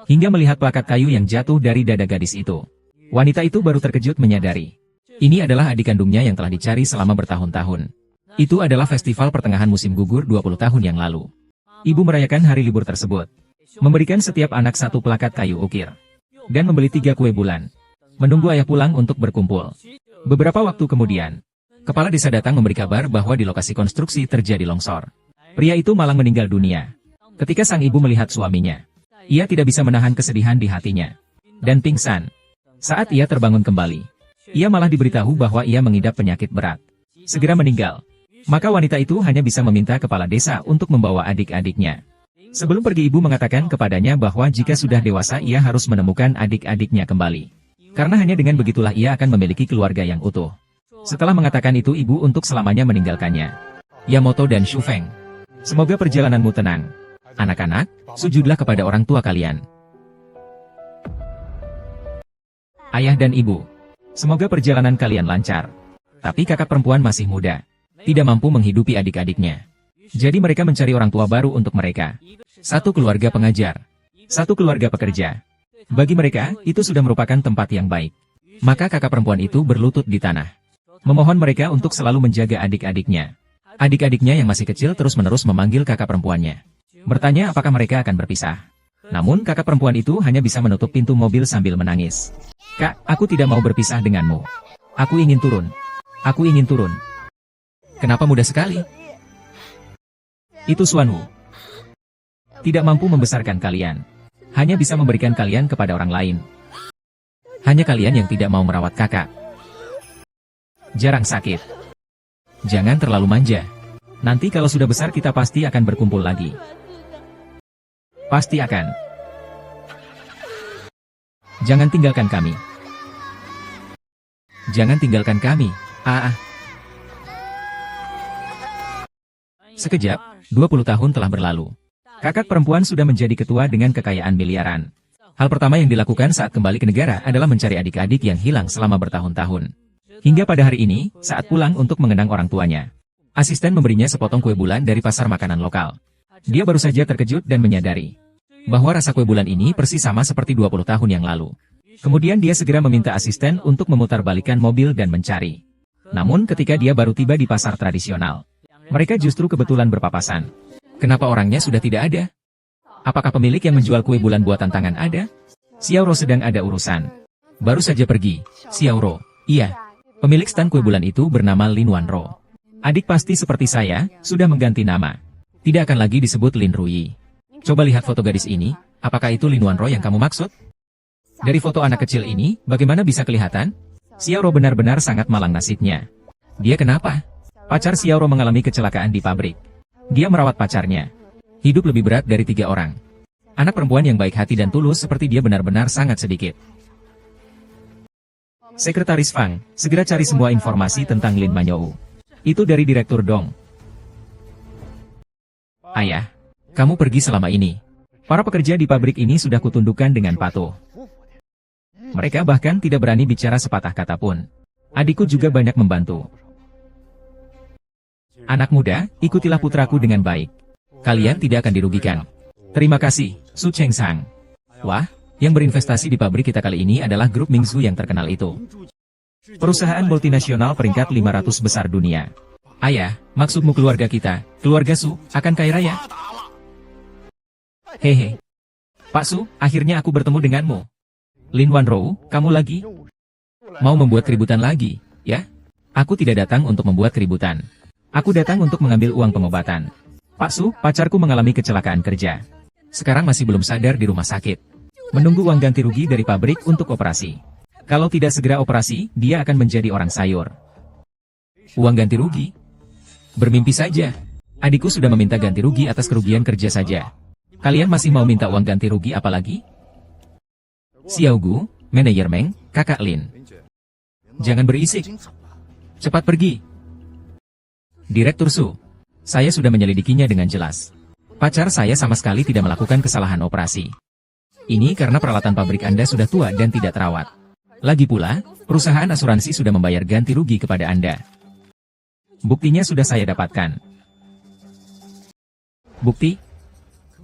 hingga melihat plakat kayu yang jatuh dari dada gadis itu. Wanita itu baru terkejut menyadari. Ini adalah adik kandungnya yang telah dicari selama bertahun-tahun. Itu adalah festival pertengahan musim gugur 20 tahun yang lalu. Ibu merayakan hari libur tersebut. Memberikan setiap anak satu plakat kayu ukir. Dan membeli 3 kue bulan. Menunggu ayah pulang untuk berkumpul. Beberapa waktu kemudian, kepala desa datang memberi kabar bahwa di lokasi konstruksi terjadi longsor. Pria itu malang meninggal dunia. Ketika sang ibu melihat suaminya, ia tidak bisa menahan kesedihan di hatinya. Dan pingsan. Saat ia terbangun kembali, ia malah diberitahu bahwa ia mengidap penyakit berat. Segera meninggal. Maka wanita itu hanya bisa meminta kepala desa untuk membawa adik-adiknya. Sebelum pergi ibu mengatakan kepadanya bahwa jika sudah dewasa ia harus menemukan adik-adiknya kembali. Karena hanya dengan begitulah ia akan memiliki keluarga yang utuh. Setelah mengatakan itu ibu untuk selamanya meninggalkannya. Yamato dan Shufeng. Semoga perjalananmu tenang. Anak-anak, sujudlah kepada orang tua kalian. Ayah dan ibu. Semoga perjalanan kalian lancar. Tapi kakak perempuan masih muda. Tidak mampu menghidupi adik-adiknya. Jadi mereka mencari orang tua baru untuk mereka. Satu keluarga pengajar. Satu keluarga pekerja. Bagi mereka, itu sudah merupakan tempat yang baik. Maka kakak perempuan itu berlutut di tanah. Memohon mereka untuk selalu menjaga adik-adiknya. Adik-adiknya yang masih kecil terus-menerus memanggil kakak perempuannya. Bertanya apakah mereka akan berpisah. Namun kakak perempuan itu hanya bisa menutup pintu mobil sambil menangis. Kak, aku tidak mau berpisah denganmu. Aku ingin turun. Aku ingin turun. Kenapa mudah sekali? Itu Suanwu. Tidak mampu membesarkan kalian. Hanya bisa memberikan kalian kepada orang lain. Hanya kalian yang tidak mau merawat kakak. Jarang sakit. Jangan terlalu manja. Nanti kalau sudah besar kita pasti akan berkumpul lagi. Pasti akan. Jangan tinggalkan kami. Jangan tinggalkan kami. Sekejap, 20 tahun telah berlalu. Kakak perempuan sudah menjadi ketua dengan kekayaan miliaran. Hal pertama yang dilakukan saat kembali ke negara adalah mencari adik-adik yang hilang selama bertahun-tahun. Hingga pada hari ini, saat pulang untuk mengenang orang tuanya, asisten memberinya sepotong kue bulan dari pasar makanan lokal. Dia baru saja terkejut dan menyadari bahwa rasa kue bulan ini persis sama seperti 20 tahun yang lalu. Kemudian dia segera meminta asisten untuk memutarbalikkan mobil dan mencari. Namun ketika dia baru tiba di pasar tradisional, mereka justru kebetulan berpapasan. Kenapa orangnya sudah tidak ada? Apakah pemilik yang menjual kue bulan buatan tangan ada? Xiaoro sedang ada urusan. Baru saja pergi. Xiaoro, iya. Pemilik stan kue bulan itu bernama Lin Wanro. Adik pasti seperti saya, sudah mengganti nama. Tidak akan lagi disebut Lin Ruyi. Coba lihat foto gadis ini, apakah itu Lin Wanro yang kamu maksud? Dari foto anak kecil ini, bagaimana bisa kelihatan? Xiaoro benar-benar sangat malang nasibnya. Dia kenapa? Pacar Xiaoro mengalami kecelakaan di pabrik. Dia merawat pacarnya. Hidup lebih berat dari 3 orang. Anak perempuan yang baik hati dan tulus seperti dia benar-benar sangat sedikit. Sekretaris Fang, segera cari semua informasi tentang Lin Manyou. Itu dari Direktur Dong. Ayah, kamu pergi selama ini. Para pekerja di pabrik ini sudah kutundukkan dengan patuh. Mereka bahkan tidak berani bicara sepatah kata pun. Adikku juga banyak membantu. Anak muda, ikutilah putraku dengan baik. Kalian tidak akan dirugikan. Terima kasih, Su Cheng Sang. Wah, yang berinvestasi di pabrik kita kali ini adalah grup Mingzu yang terkenal itu. Perusahaan multinasional peringkat 500 besar dunia. Ayah, maksudmu keluarga kita, keluarga Su, akan kaya raya? Hehe. Pak Su, akhirnya aku bertemu denganmu. Lin Wanro, kamu lagi? Mau membuat keributan lagi, ya? Aku tidak datang untuk membuat keributan. Aku datang untuk mengambil uang pengobatan. Pak Su, pacarku mengalami kecelakaan kerja. Sekarang masih belum sadar di rumah sakit. Menunggu uang ganti rugi dari pabrik untuk operasi. Kalau tidak segera operasi, dia akan menjadi orang sayur. Uang ganti rugi? Bermimpi saja. Adikku sudah meminta ganti rugi atas kerugian kerja saja. Kalian masih mau minta uang ganti rugi apalagi? Xiaogu, manajer Meng, kakak Lin. Jangan berisik. Cepat pergi. Direktur Su, saya sudah menyelidikinya dengan jelas. Pacar saya sama sekali tidak melakukan kesalahan operasi. Ini karena peralatan pabrik Anda sudah tua dan tidak terawat. Lagi pula, perusahaan asuransi sudah membayar ganti rugi kepada Anda. Buktinya sudah saya dapatkan. Bukti?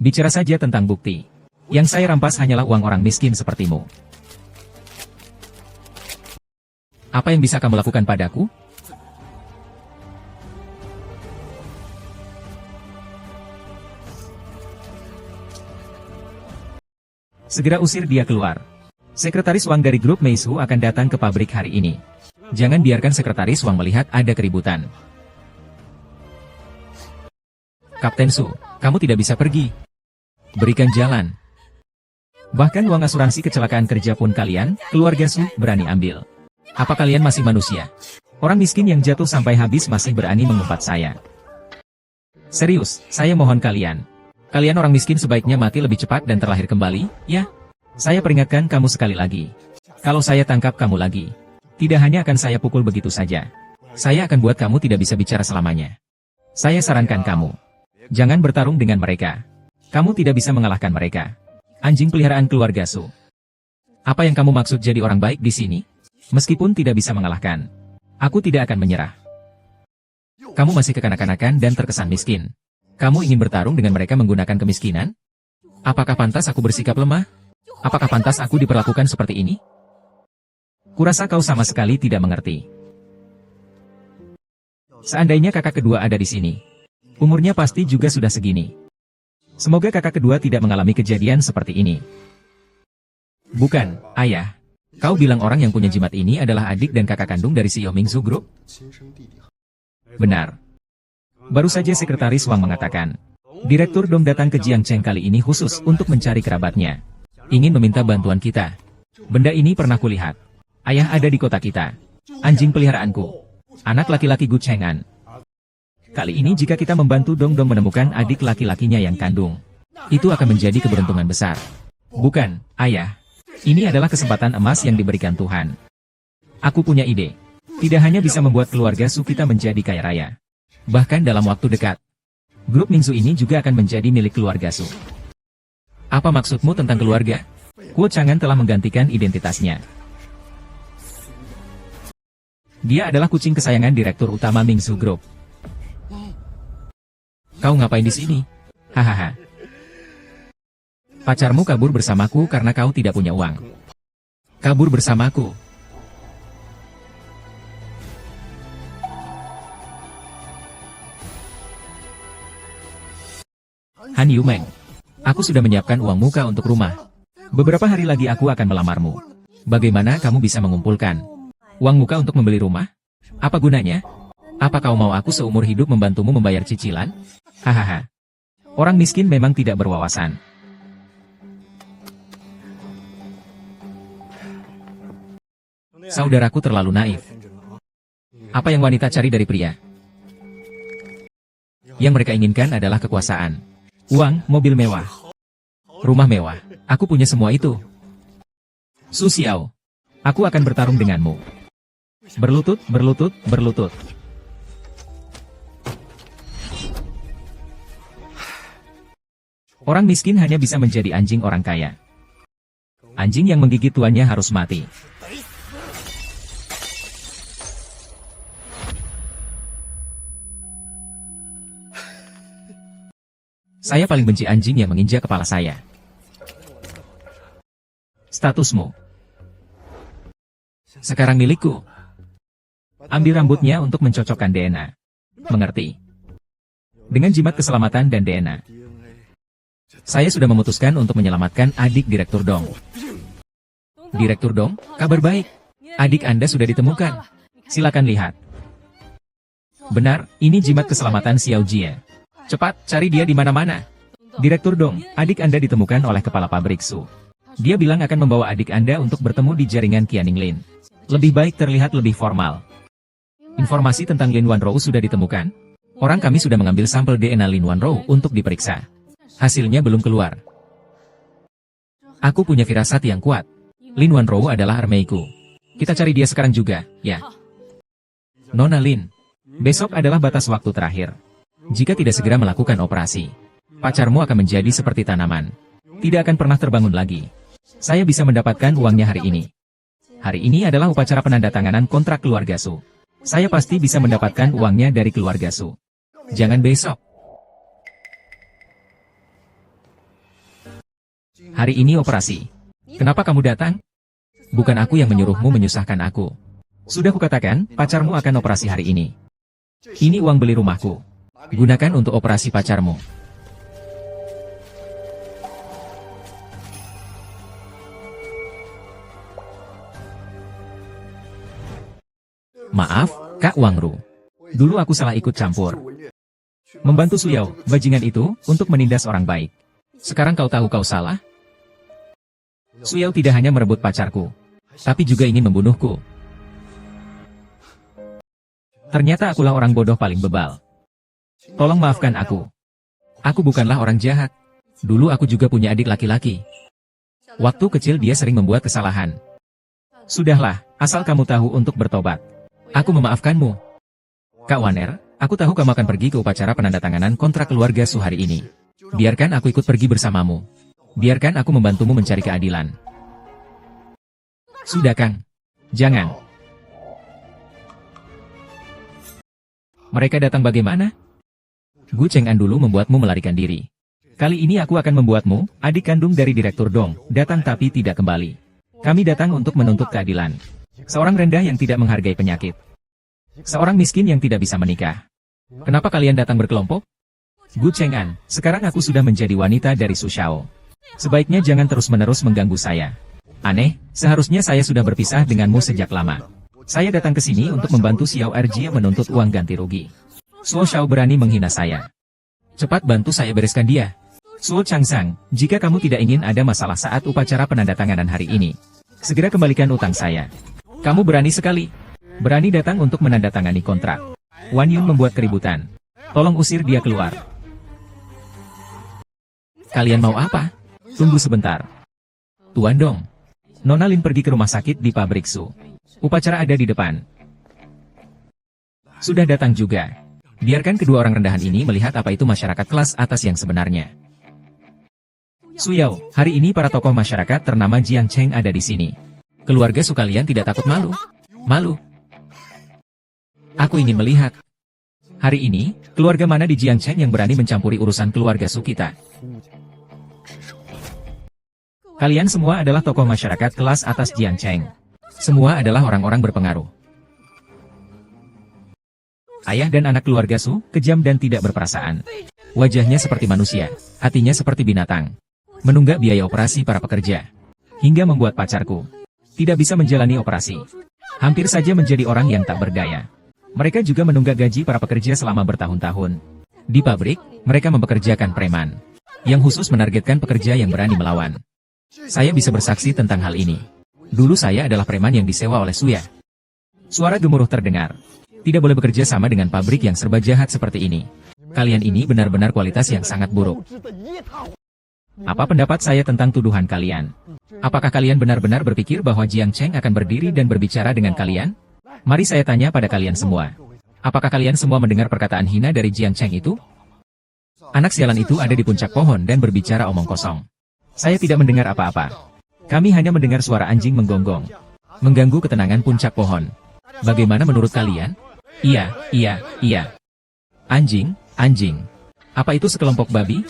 Bicara saja tentang bukti. Yang saya rampas hanyalah uang orang miskin sepertimu. Apa yang bisa kamu lakukan padaku? Segera usir dia keluar. Sekretaris Wang dari grup Meisu akan datang ke pabrik hari ini. Jangan biarkan Sekretaris Wang melihat ada keributan. Kapten Su, kamu tidak bisa pergi. Berikan jalan. Bahkan uang asuransi kecelakaan kerja pun kalian, keluarga Su, berani ambil. Apa kalian masih manusia? Orang miskin yang jatuh sampai habis masih berani mengumpat saya. Serius, saya mohon kalian. Kalian orang miskin sebaiknya mati lebih cepat dan terlahir kembali, ya? Saya peringatkan kamu sekali lagi. Kalau saya tangkap kamu lagi, tidak hanya akan saya pukul begitu saja. Saya akan buat kamu tidak bisa bicara selamanya. Saya sarankan kamu, jangan bertarung dengan mereka. Kamu tidak bisa mengalahkan mereka. Anjing peliharaan keluarga Su. Apa yang kamu maksud jadi orang baik di sini? Meskipun tidak bisa mengalahkan, aku tidak akan menyerah. Kamu masih kekanak-kanakan dan terkesan miskin. Kamu ingin bertarung dengan mereka menggunakan kemiskinan? Apakah pantas aku bersikap lemah? Apakah pantas aku diperlakukan seperti ini? Kurasa kau sama sekali tidak mengerti. Seandainya kakak kedua ada di sini, umurnya pasti juga sudah segini. Semoga kakak kedua tidak mengalami kejadian seperti ini. Bukan, ayah. Kau bilang orang yang punya jimat ini adalah adik dan kakak kandung dari CEO Mingzu Group? Benar. Baru saja Sekretaris Wang mengatakan, Direktur Dong datang ke Jiangcheng kali ini khusus untuk mencari kerabatnya. Ingin meminta bantuan kita. Benda ini pernah kulihat. Ayah ada di kota kita. Anjing peliharaanku. Anak laki-laki Gu Cheng'an. Kali ini jika kita membantu Dong menemukan adik laki-lakinya yang kandung, itu akan menjadi keberuntungan besar. Bukan, ayah. Ini adalah kesempatan emas yang diberikan Tuhan. Aku punya ide. Tidak hanya bisa membuat keluarga Su kita menjadi kaya raya. Bahkan dalam waktu dekat, grup Mingzu ini juga akan menjadi milik keluarga Su. Apa maksudmu tentang keluarga? Kuo Chang'an telah menggantikan identitasnya. Dia adalah kucing kesayangan Direktur Utama Mingzu Group. Kau ngapain di sini? Hahaha. Pacarmu kabur bersamaku karena kau tidak punya uang. Kabur bersamaku. Han Yumeng, aku sudah menyiapkan uang muka untuk rumah. Beberapa hari lagi aku akan melamarmu. Bagaimana kamu bisa mengumpulkan uang muka untuk membeli rumah? Apa gunanya? Apa kau mau aku seumur hidup membantumu membayar cicilan? Hahaha. Orang miskin memang tidak berwawasan. Saudaraku terlalu naif. Apa yang wanita cari dari pria? Yang mereka inginkan adalah kekuasaan. Uang, mobil mewah. Rumah mewah. Aku punya semua itu. Su Xiao. Aku akan bertarung denganmu. Berlutut, berlutut, berlutut. Orang miskin hanya bisa menjadi anjing orang kaya. Anjing yang menggigit tuannya harus mati. Saya paling benci anjing yang menginjak kepala saya. Statusmu sekarang milikku. Ambil rambutnya untuk mencocokkan DNA. Mengerti? Dengan jimat keselamatan dan DNA. Saya sudah memutuskan untuk menyelamatkan adik Direktur Dong. Direktur Dong, kabar baik. Adik Anda sudah ditemukan. Silakan lihat. Benar, ini jimat keselamatan Xiao Jie. Cepat, cari dia di mana-mana. Direktur Dong, adik Anda ditemukan oleh kepala pabrik Su. Dia bilang akan membawa adik Anda untuk bertemu di jaringan Qianing Lin. Lebih baik terlihat lebih formal. Informasi tentang Lin Wanrou sudah ditemukan. Orang kami sudah mengambil sampel DNA Lin Wanrou untuk diperiksa. Hasilnya belum keluar. Aku punya firasat yang kuat. Lin Wanrou adalah armeiku. Kita cari dia sekarang juga, ya. Nona Lin, besok adalah batas waktu terakhir. Jika tidak segera melakukan operasi, pacarmu akan menjadi seperti tanaman. Tidak akan pernah terbangun lagi. Saya bisa mendapatkan uangnya hari ini. Hari ini adalah upacara penandatanganan kontrak keluarga Su. Saya pasti bisa mendapatkan uangnya dari keluarga Su. Jangan besok. Hari ini operasi. Kenapa kamu datang? Bukan aku yang menyuruhmu menyusahkan aku. Sudah kukatakan, pacarmu akan operasi hari ini. Ini uang beli rumahku. Gunakan untuk operasi pacarmu. Maaf, Kak Wangru. Dulu aku salah ikut campur. Membantu Suyao, bajingan itu, untuk menindas orang baik. Sekarang kau tahu kau salah? Suyao tidak hanya merebut pacarku, tapi juga ingin membunuhku. Ternyata akulah orang bodoh paling bebal. Tolong maafkan aku. Aku bukanlah orang jahat. Dulu aku juga punya adik laki-laki. Waktu kecil dia sering membuat kesalahan. Sudahlah, asal kamu tahu untuk bertobat. Aku memaafkanmu. Kak Waner, aku tahu kamu akan pergi ke upacara penandatanganan kontrak keluarga Su hari ini. Biarkan aku ikut pergi bersamamu. Biarkan aku membantumu mencari keadilan. Sudah Kang. Jangan. Mereka datang bagaimana? Gu Cheng'an dulu membuatmu melarikan diri. Kali ini aku akan membuatmu, adik kandung dari Direktur Dong, datang tapi tidak kembali. Kami datang untuk menuntut keadilan. Seorang rendah yang tidak menghargai penyakit. Seorang miskin yang tidak bisa menikah. Kenapa kalian datang berkelompok? Gu Cheng'an, sekarang aku sudah menjadi wanita dari Su Shao. Sebaiknya jangan terus-menerus mengganggu saya. Aneh, seharusnya saya sudah berpisah denganmu sejak lama. Saya datang ke sini untuk membantu Xiao Erjie menuntut uang ganti rugi. Su Shao berani menghina saya. Cepat bantu saya bereskan dia. Su Changsang, jika kamu tidak ingin ada masalah saat upacara penandatanganan hari ini, segera kembalikan utang saya. Kamu berani sekali. Berani datang untuk menandatangani kontrak. Wan Yun membuat keributan. Tolong usir dia keluar. Kalian mau apa? Tunggu sebentar. Tuan Dong. Nona Lin pergi ke rumah sakit di pabrik Su. Upacara ada di depan. Sudah datang juga. Biarkan kedua orang rendahan ini melihat apa itu masyarakat kelas atas yang sebenarnya. Suyao, hari ini para tokoh masyarakat ternama Jiang Cheng ada di sini. Keluarga Su kalian tidak takut malu? Malu? Aku ingin melihat. Hari ini, keluarga mana di Jiang Cheng yang berani mencampuri urusan keluarga Su kita? Kalian semua adalah tokoh masyarakat kelas atas Jiang Cheng. Semua adalah orang-orang berpengaruh. Ayah dan anak keluarga Su, kejam dan tidak berperasaan. Wajahnya seperti manusia, hatinya seperti binatang. Menunggak biaya operasi para pekerja. Hingga membuat pacarku tidak bisa menjalani operasi. Hampir saja menjadi orang yang tak berdaya. Mereka juga menunggak gaji para pekerja selama bertahun-tahun. Di pabrik, mereka mempekerjakan preman, yang khusus menargetkan pekerja yang berani melawan. Saya bisa bersaksi tentang hal ini. Dulu saya adalah preman yang disewa oleh Suya. Suara gemuruh terdengar. Tidak boleh bekerja sama dengan pabrik yang serba jahat seperti ini. Kalian ini benar-benar kualitas yang sangat buruk. Apa pendapat saya tentang tuduhan kalian? Apakah kalian benar-benar berpikir bahwa Jiang Cheng akan berdiri dan berbicara dengan kalian? Mari saya tanya pada kalian semua. Apakah kalian semua mendengar perkataan hina dari Jiang Cheng itu? Anak sialan itu ada di puncak pohon dan berbicara omong kosong. Saya tidak mendengar apa-apa. Kami hanya mendengar suara anjing menggonggong. Mengganggu ketenangan puncak pohon. Bagaimana menurut kalian? Iya, iya, iya. Anjing, anjing. Apa itu sekelompok babi?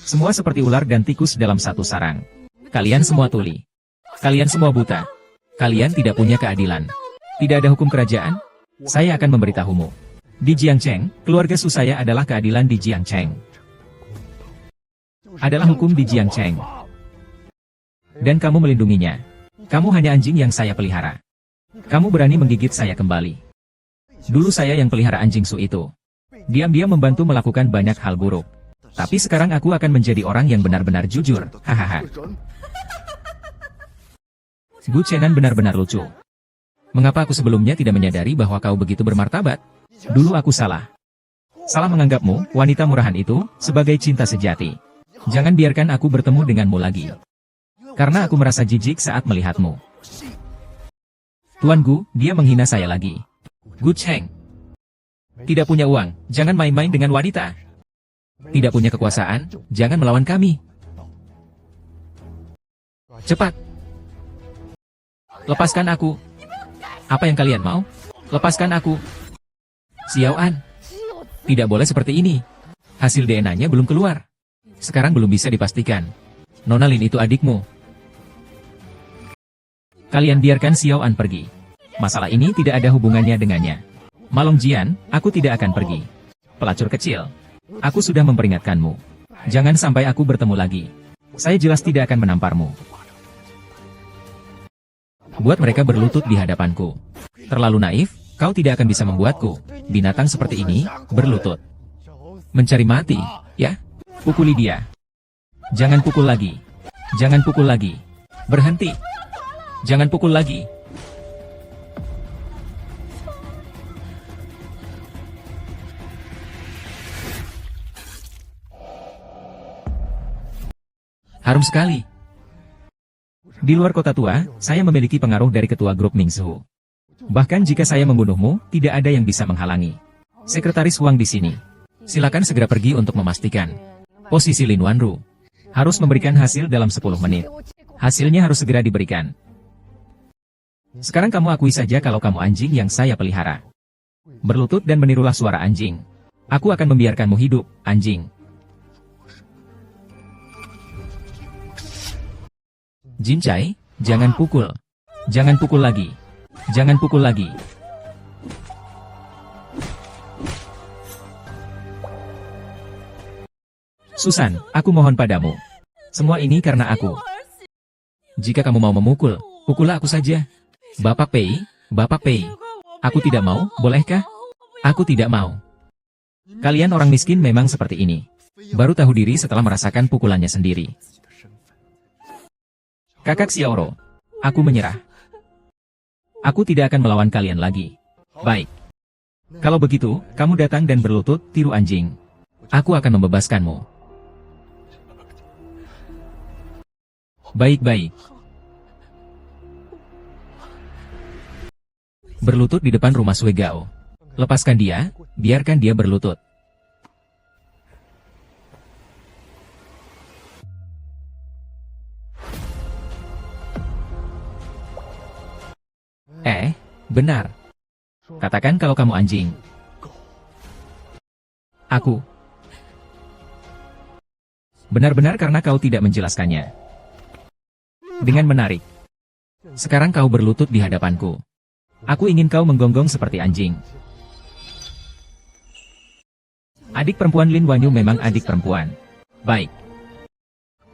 Semua seperti ular dan tikus dalam satu sarang. Kalian semua tuli. Kalian semua buta. Kalian tidak punya keadilan. Tidak ada hukum kerajaan? Saya akan memberitahumu. Di Jiang Cheng, keluarga Su saya adalah keadilan di Jiang Cheng. Adalah hukum di Jiang Cheng. Dan kamu melindunginya. Kamu hanya anjing yang saya pelihara. Kamu berani menggigit saya kembali. Dulu saya yang pelihara anjing Su itu. Diam-diam membantu melakukan banyak hal buruk. Tapi sekarang aku akan menjadi orang yang benar-benar jujur. Hahaha. Gu Chenan benar-benar lucu. Mengapa aku sebelumnya tidak menyadari bahwa kau begitu bermartabat? Dulu aku salah. Salah menganggapmu, wanita murahan itu, sebagai cinta sejati. Jangan biarkan aku bertemu denganmu lagi. Karena aku merasa jijik saat melihatmu. Tuan Gu, dia menghina saya lagi. Gu Cheng. Tidak punya uang, jangan main-main dengan wanita. Tidak punya kekuasaan, jangan melawan kami. Cepat. Lepaskan aku. Apa yang kalian mau? Lepaskan aku. Xiao An. Tidak boleh seperti ini. Hasil DNA-nya belum keluar. Sekarang belum bisa dipastikan. Nona Lin itu adikmu. Kalian biarkan Xiao An pergi. Masalah ini tidak ada hubungannya dengannya. Malong Jian, aku tidak akan pergi. Pelacur kecil. Aku sudah memperingatkanmu. Jangan sampai aku bertemu lagi. Saya jelas tidak akan menamparmu. Buat mereka berlutut di hadapanku. Terlalu naif, kau tidak akan bisa membuatku, binatang seperti ini, berlutut. Mencari mati, ya? Pukuli dia. Jangan pukul lagi. Jangan pukul lagi. Berhenti. Jangan pukul lagi. Harum sekali. Di luar kota tua, saya memiliki pengaruh dari ketua grup Mingsu. Bahkan jika saya membunuhmu, tidak ada yang bisa menghalangi. Sekretaris Huang di sini. Silakan segera pergi untuk memastikan. Posisi Lin Wanru. Harus memberikan hasil dalam 10 menit. Hasilnya harus segera diberikan. Sekarang kamu akui saja kalau kamu anjing yang saya pelihara. Berlutut dan menirulah suara anjing. Aku akan membiarkanmu hidup, anjing. Jincai, jangan pukul. Jangan pukul lagi. Jangan pukul lagi. Susan, aku mohon padamu. Semua ini karena aku. Jika kamu mau memukul, pukullah aku saja. Bapak Pei, Bapak Pei. Aku tidak mau, bolehkah? Aku tidak mau. Kalian orang miskin memang seperti ini. Baru tahu diri setelah merasakan pukulannya sendiri. Kakak Xiaoro, aku menyerah. Aku tidak akan melawan kalian lagi. Baik. Kalau begitu, kamu datang dan berlutut, tiru anjing. Aku akan membebaskanmu. Baik-baik. Berlutut di depan rumah Sui Gao. Lepaskan dia, biarkan dia berlutut. Benar. Katakan kalau kamu anjing. Aku. Benar-benar karena kau tidak menjelaskannya. Dengan menarik. Sekarang kau berlutut di hadapanku. Aku ingin kau menggonggong seperti anjing. Adik perempuan Lin Wanyu memang adik perempuan. Baik.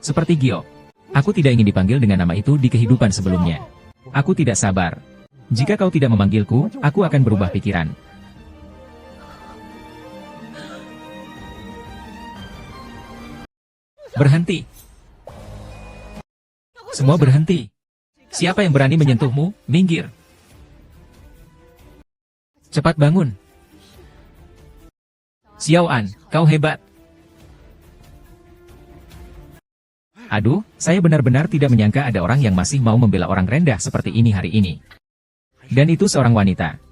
Seperti Gio. Aku tidak ingin dipanggil dengan nama itu di kehidupan sebelumnya. Aku tidak sabar. Jika kau tidak memanggilku, aku akan berubah pikiran. Berhenti. Semua berhenti. Siapa yang berani menyentuhmu, minggir. Cepat bangun. Xiao An, kau hebat. Aduh, saya benar-benar tidak menyangka ada orang yang masih mau membela orang rendah seperti ini hari ini. Dan itu seorang wanita.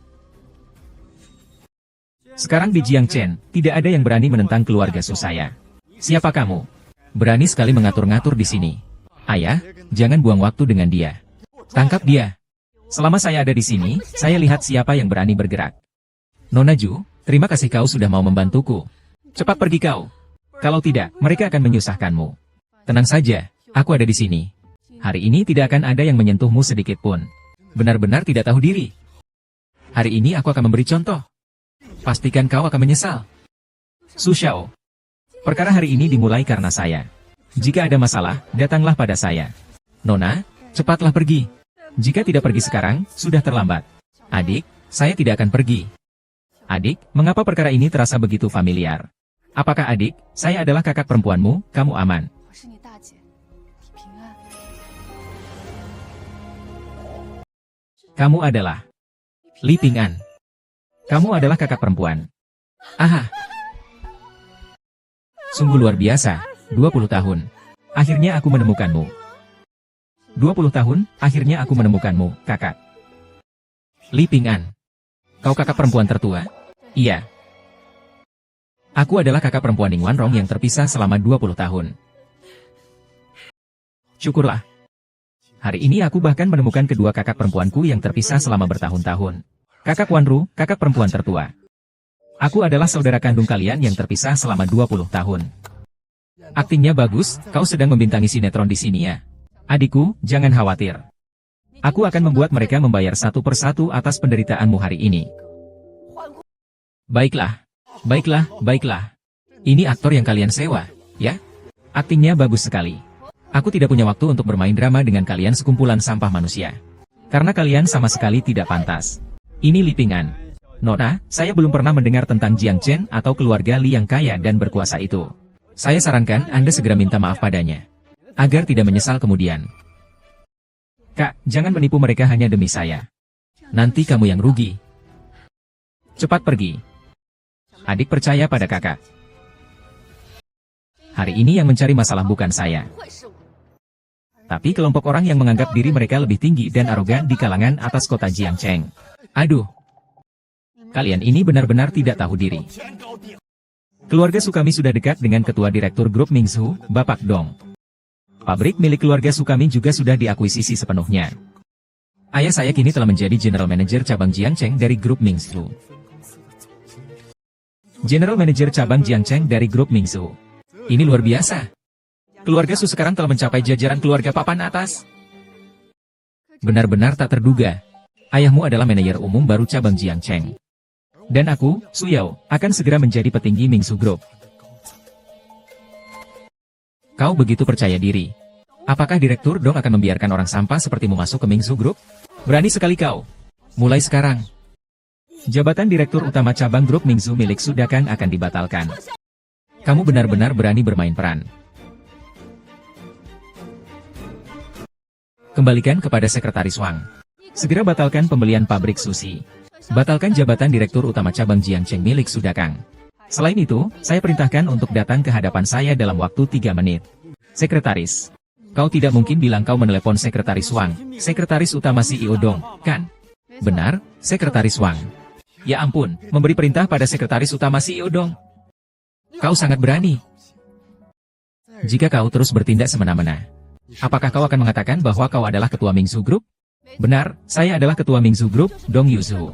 Sekarang di Jiangchen, tidak ada yang berani menentang keluarga Su saya. Siapa kamu? Berani sekali mengatur-ngatur di sini. Ayah, jangan buang waktu dengan dia. Tangkap dia. Selama saya ada di sini, saya lihat siapa yang berani bergerak. Nona Ju, terima kasih kau sudah mau membantuku. Cepat pergi kau. Kalau tidak, mereka akan menyusahkanmu. Tenang saja, aku ada di sini. Hari ini tidak akan ada yang menyentuhmu sedikit pun. Benar-benar tidak tahu diri. Hari ini aku akan memberi contoh. Pastikan kau akan menyesal. Su Xiao. Perkara hari ini dimulai karena saya. Jika ada masalah, datanglah pada saya. Nona, cepatlah pergi. Jika tidak pergi sekarang, sudah terlambat. Adik, saya tidak akan pergi. Adik, mengapa perkara ini terasa begitu familiar? Apakah adik, saya adalah kakak perempuanmu, kamu aman? Kamu adalah Li Ping'an. Kamu adalah kakak perempuan. Aha. Sungguh luar biasa, 20 tahun. Akhirnya aku menemukanmu. 20 tahun, akhirnya aku menemukanmu, kakak. Li Ping'an. Kau kakak perempuan tertua? Iya. Aku adalah kakak perempuan Ning Wanrong yang terpisah selama 20 tahun. Syukurlah. Hari ini aku bahkan menemukan kedua kakak perempuanku yang terpisah selama bertahun-tahun. Kakak Wanru, kakak perempuan tertua. Aku adalah saudara kandung kalian yang terpisah selama 20 tahun. Aktingnya bagus, kau sedang membintangi sinetron di sini ya. Adikku, jangan khawatir. Aku akan membuat mereka membayar satu persatu atas penderitaanmu hari ini. Baiklah. Baiklah. Ini aktor yang kalian sewa, ya? Aktingnya bagus sekali. Aku tidak punya waktu untuk bermain drama dengan kalian sekumpulan sampah manusia. Karena kalian sama sekali tidak pantas. Ini lipingan. Nona, saya belum pernah mendengar tentang Jiang Chen atau keluarga Li yang kaya dan berkuasa itu. Saya sarankan Anda segera minta maaf padanya. Agar tidak menyesal kemudian. Kak, jangan menipu mereka hanya demi saya. Nanti kamu yang rugi. Cepat pergi. Adik percaya pada kakak. Hari ini yang mencari masalah bukan saya. Tapi kelompok orang yang menganggap diri mereka lebih tinggi dan arogan di kalangan atas kota Jiangcheng. Aduh. Kalian ini benar-benar tidak tahu diri. Keluarga Sukami sudah dekat dengan ketua direktur grup Mingzhu, Bapak Dong. Pabrik milik keluarga Sukami juga sudah diakuisisi sepenuhnya. Ayah saya kini telah menjadi General Manager cabang Jiangcheng dari grup Mingzhu. General Manager cabang Jiangcheng dari grup Mingzhu. Ini luar biasa. Keluarga Su sekarang telah mencapai jajaran keluarga papan atas. Benar-benar tak terduga. Ayahmu adalah manajer umum baru cabang Jiangcheng. Dan aku, Su Yao, akan segera menjadi petinggi Mingzhu Group. Kau begitu percaya diri. Apakah Direktur Dong akan membiarkan orang sampah sepertimu masuk ke Mingzhu Group? Berani sekali kau. Mulai sekarang. Jabatan Direktur Utama cabang grup Mingzhu milik Sudakan akan dibatalkan. Kamu benar-benar berani bermain peran. Kembalikan kepada Sekretaris Wang. Segera batalkan pembelian pabrik sushi. Batalkan jabatan Direktur Utama cabang Jiangcheng milik Sudakang. Selain itu, saya perintahkan untuk datang ke hadapan saya dalam waktu 3 menit. Sekretaris. Kau tidak mungkin bilang kau menelepon Sekretaris Wang, Sekretaris Utama CEO Dong, kan? Benar, Sekretaris Wang. Ya ampun, memberi perintah pada Sekretaris Utama CEO Dong. Kau sangat berani. Jika kau terus bertindak semena-mena, apakah kau akan mengatakan bahwa kau adalah ketua Mingzhu Group? Benar, saya adalah ketua Mingzhu Group, Dong Yuzhu.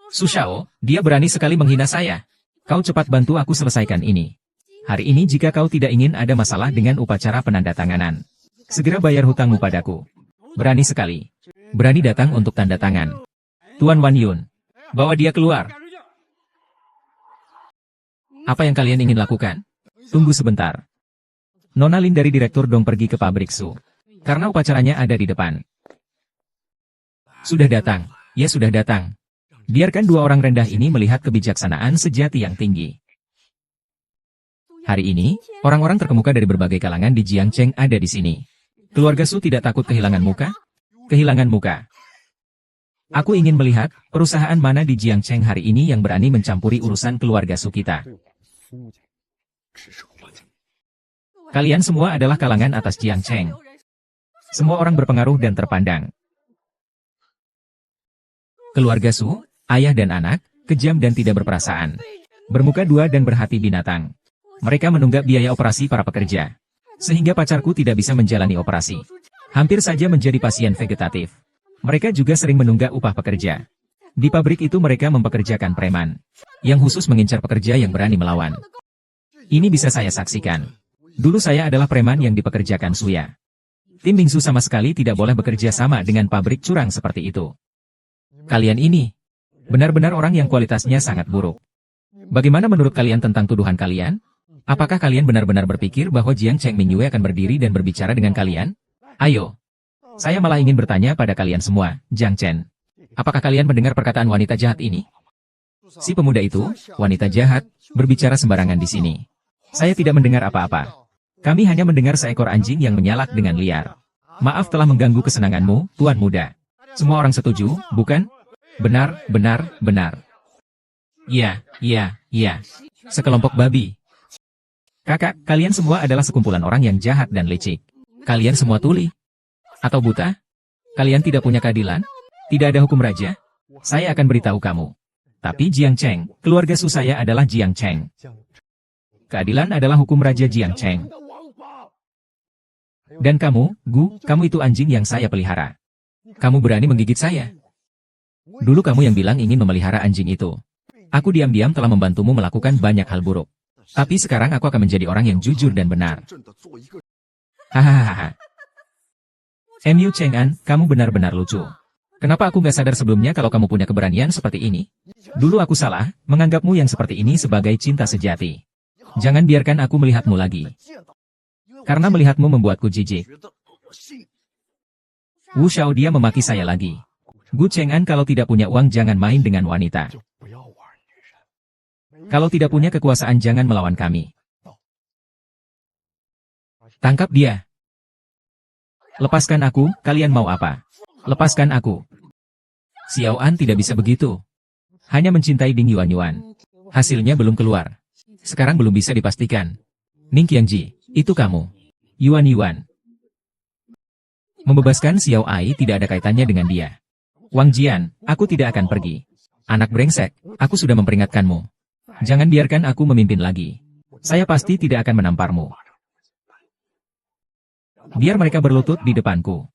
Su Shao, dia berani sekali menghina saya. Kau cepat bantu aku selesaikan ini. Hari ini jika kau tidak ingin ada masalah dengan upacara penandatanganan, segera bayar hutangmu padaku. Berani sekali. Berani datang untuk tanda tangan. Tuan Wan Yun, bawa dia keluar. Apa yang kalian ingin lakukan? Tunggu sebentar. Nona Lin dari Direktur Dong pergi ke pabrik Su. Karena upacaranya ada di depan. Sudah datang. Ya sudah datang. Biarkan dua orang rendah ini melihat kebijaksanaan sejati yang tinggi. Hari ini, orang-orang terkemuka dari berbagai kalangan di Jiangcheng ada di sini. Keluarga Su tidak takut kehilangan muka? Kehilangan muka. Aku ingin melihat, perusahaan mana di Jiangcheng hari ini yang berani mencampuri urusan keluarga Su kita. Kalian semua adalah kalangan atas Jiangcheng. Semua orang berpengaruh dan terpandang. Keluarga Su, ayah dan anak, kejam dan tidak berperasaan. Bermuka dua dan berhati binatang. Mereka menunggak biaya operasi para pekerja. Sehingga pacarku tidak bisa menjalani operasi. Hampir saja menjadi pasien vegetatif. Mereka juga sering menunggak upah pekerja. Di pabrik itu mereka mempekerjakan preman. Yang khusus mengincar pekerja yang berani melawan. Ini bisa saya saksikan. Dulu saya adalah preman yang dipekerjakan Suya. Tim Mingzhu sama sekali tidak boleh bekerja sama dengan pabrik curang seperti itu. Kalian ini benar-benar orang yang kualitasnya sangat buruk. Bagaimana menurut kalian tentang tuduhan kalian? Apakah kalian benar-benar berpikir bahwa Jiangcheng Mingyue akan berdiri dan berbicara dengan kalian? Ayo. Saya malah ingin bertanya pada kalian semua, Jiang Chen. Apakah kalian mendengar perkataan wanita jahat ini? Si pemuda itu, wanita jahat, berbicara sembarangan di sini. Saya tidak mendengar apa-apa. Kami hanya mendengar seekor anjing yang menyalak dengan liar. Maaf telah mengganggu kesenanganmu, Tuan Muda. Semua orang setuju, bukan? Benar, benar, benar. Iya. Sekelompok babi. Kakak, kalian semua adalah sekumpulan orang yang jahat dan licik. Kalian semua tuli? Atau buta? Kalian tidak punya keadilan? Tidak ada hukum raja? Saya akan beritahu kamu. Tapi Jiangcheng, keluarga Su saya adalah Jiangcheng. Keadilan adalah hukum raja Jiangcheng. Dan kamu, Gu, kamu itu anjing yang saya pelihara. Kamu berani menggigit saya? Dulu kamu yang bilang ingin memelihara anjing itu. Aku diam-diam telah membantumu melakukan banyak hal buruk. Tapi sekarang aku akan menjadi orang yang jujur dan benar. Hahaha. MU Cheng'an, kamu benar-benar lucu. Kenapa aku gak sadar sebelumnya kalau kamu punya keberanian seperti ini? Dulu aku salah, menganggapmu yang seperti ini sebagai cinta sejati. Jangan biarkan aku melihatmu lagi. Karena melihatmu membuatku jijik. Wu Xiao dia memaki saya lagi. Gu Cheng'an kalau tidak punya uang jangan main dengan wanita. Kalau tidak punya kekuasaan jangan melawan kami. Tangkap dia. Lepaskan aku, kalian mau apa? Lepaskan aku. Xiao An tidak bisa begitu. Hanya mencintai Ding Yuan-Yuan. Hasilnya belum keluar. Sekarang belum bisa dipastikan. Ning Qiangji, itu kamu. Yuan-Yuan. Membebaskan Xiao Ai tidak ada kaitannya dengan dia. Wang Jian, aku tidak akan pergi. Anak brengsek, aku sudah memperingatkanmu. Jangan biarkan aku memimpin lagi. Saya pasti tidak akan menamparmu. Biar mereka berlutut di depanku.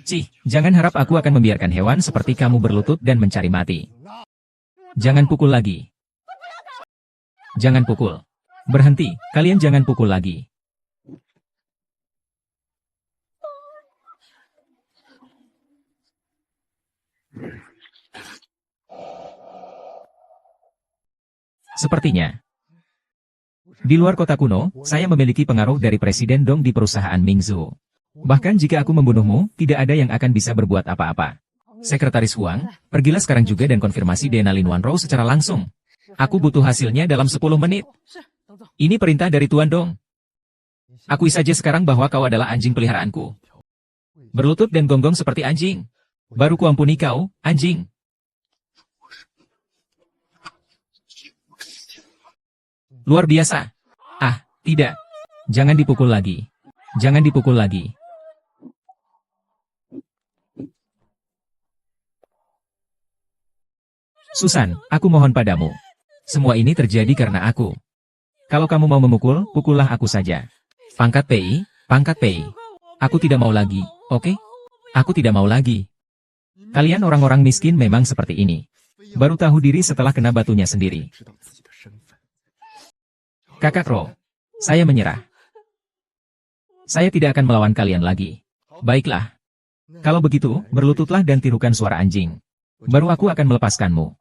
Cih, jangan harap aku akan membiarkan hewan seperti kamu berlutut dan mencari mati. Jangan pukul lagi. Jangan pukul. Berhenti, kalian jangan pukul lagi. Sepertinya. Di luar kota kuno, saya memiliki pengaruh dari Presiden Dong di perusahaan Mingzhu. Bahkan jika aku membunuhmu, tidak ada yang akan bisa berbuat apa-apa. Sekretaris Huang, pergilah sekarang juga dan konfirmasi DNA Lin Wanrou secara langsung. Aku butuh hasilnya dalam 10 menit. Ini perintah dari Tuan Dong. Akui saja sekarang bahwa kau adalah anjing peliharaanku. Berlutut dan gonggong seperti anjing. Baru kuampuni kau, anjing. Luar biasa. Ah, tidak. Jangan dipukul lagi. Jangan dipukul lagi. Susan, aku mohon padamu. Semua ini terjadi karena aku. Kalau kamu mau memukul, pukullah aku saja. Pangkat PI, pangkat PI. Aku tidak mau lagi, oke? Aku tidak mau lagi. Kalian orang-orang miskin memang seperti ini. Baru tahu diri setelah kena batunya sendiri. Kakak Ro, saya menyerah. Saya tidak akan melawan kalian lagi. Baiklah. Kalau begitu, berlututlah dan tirukan suara anjing. Baru aku akan melepaskanmu.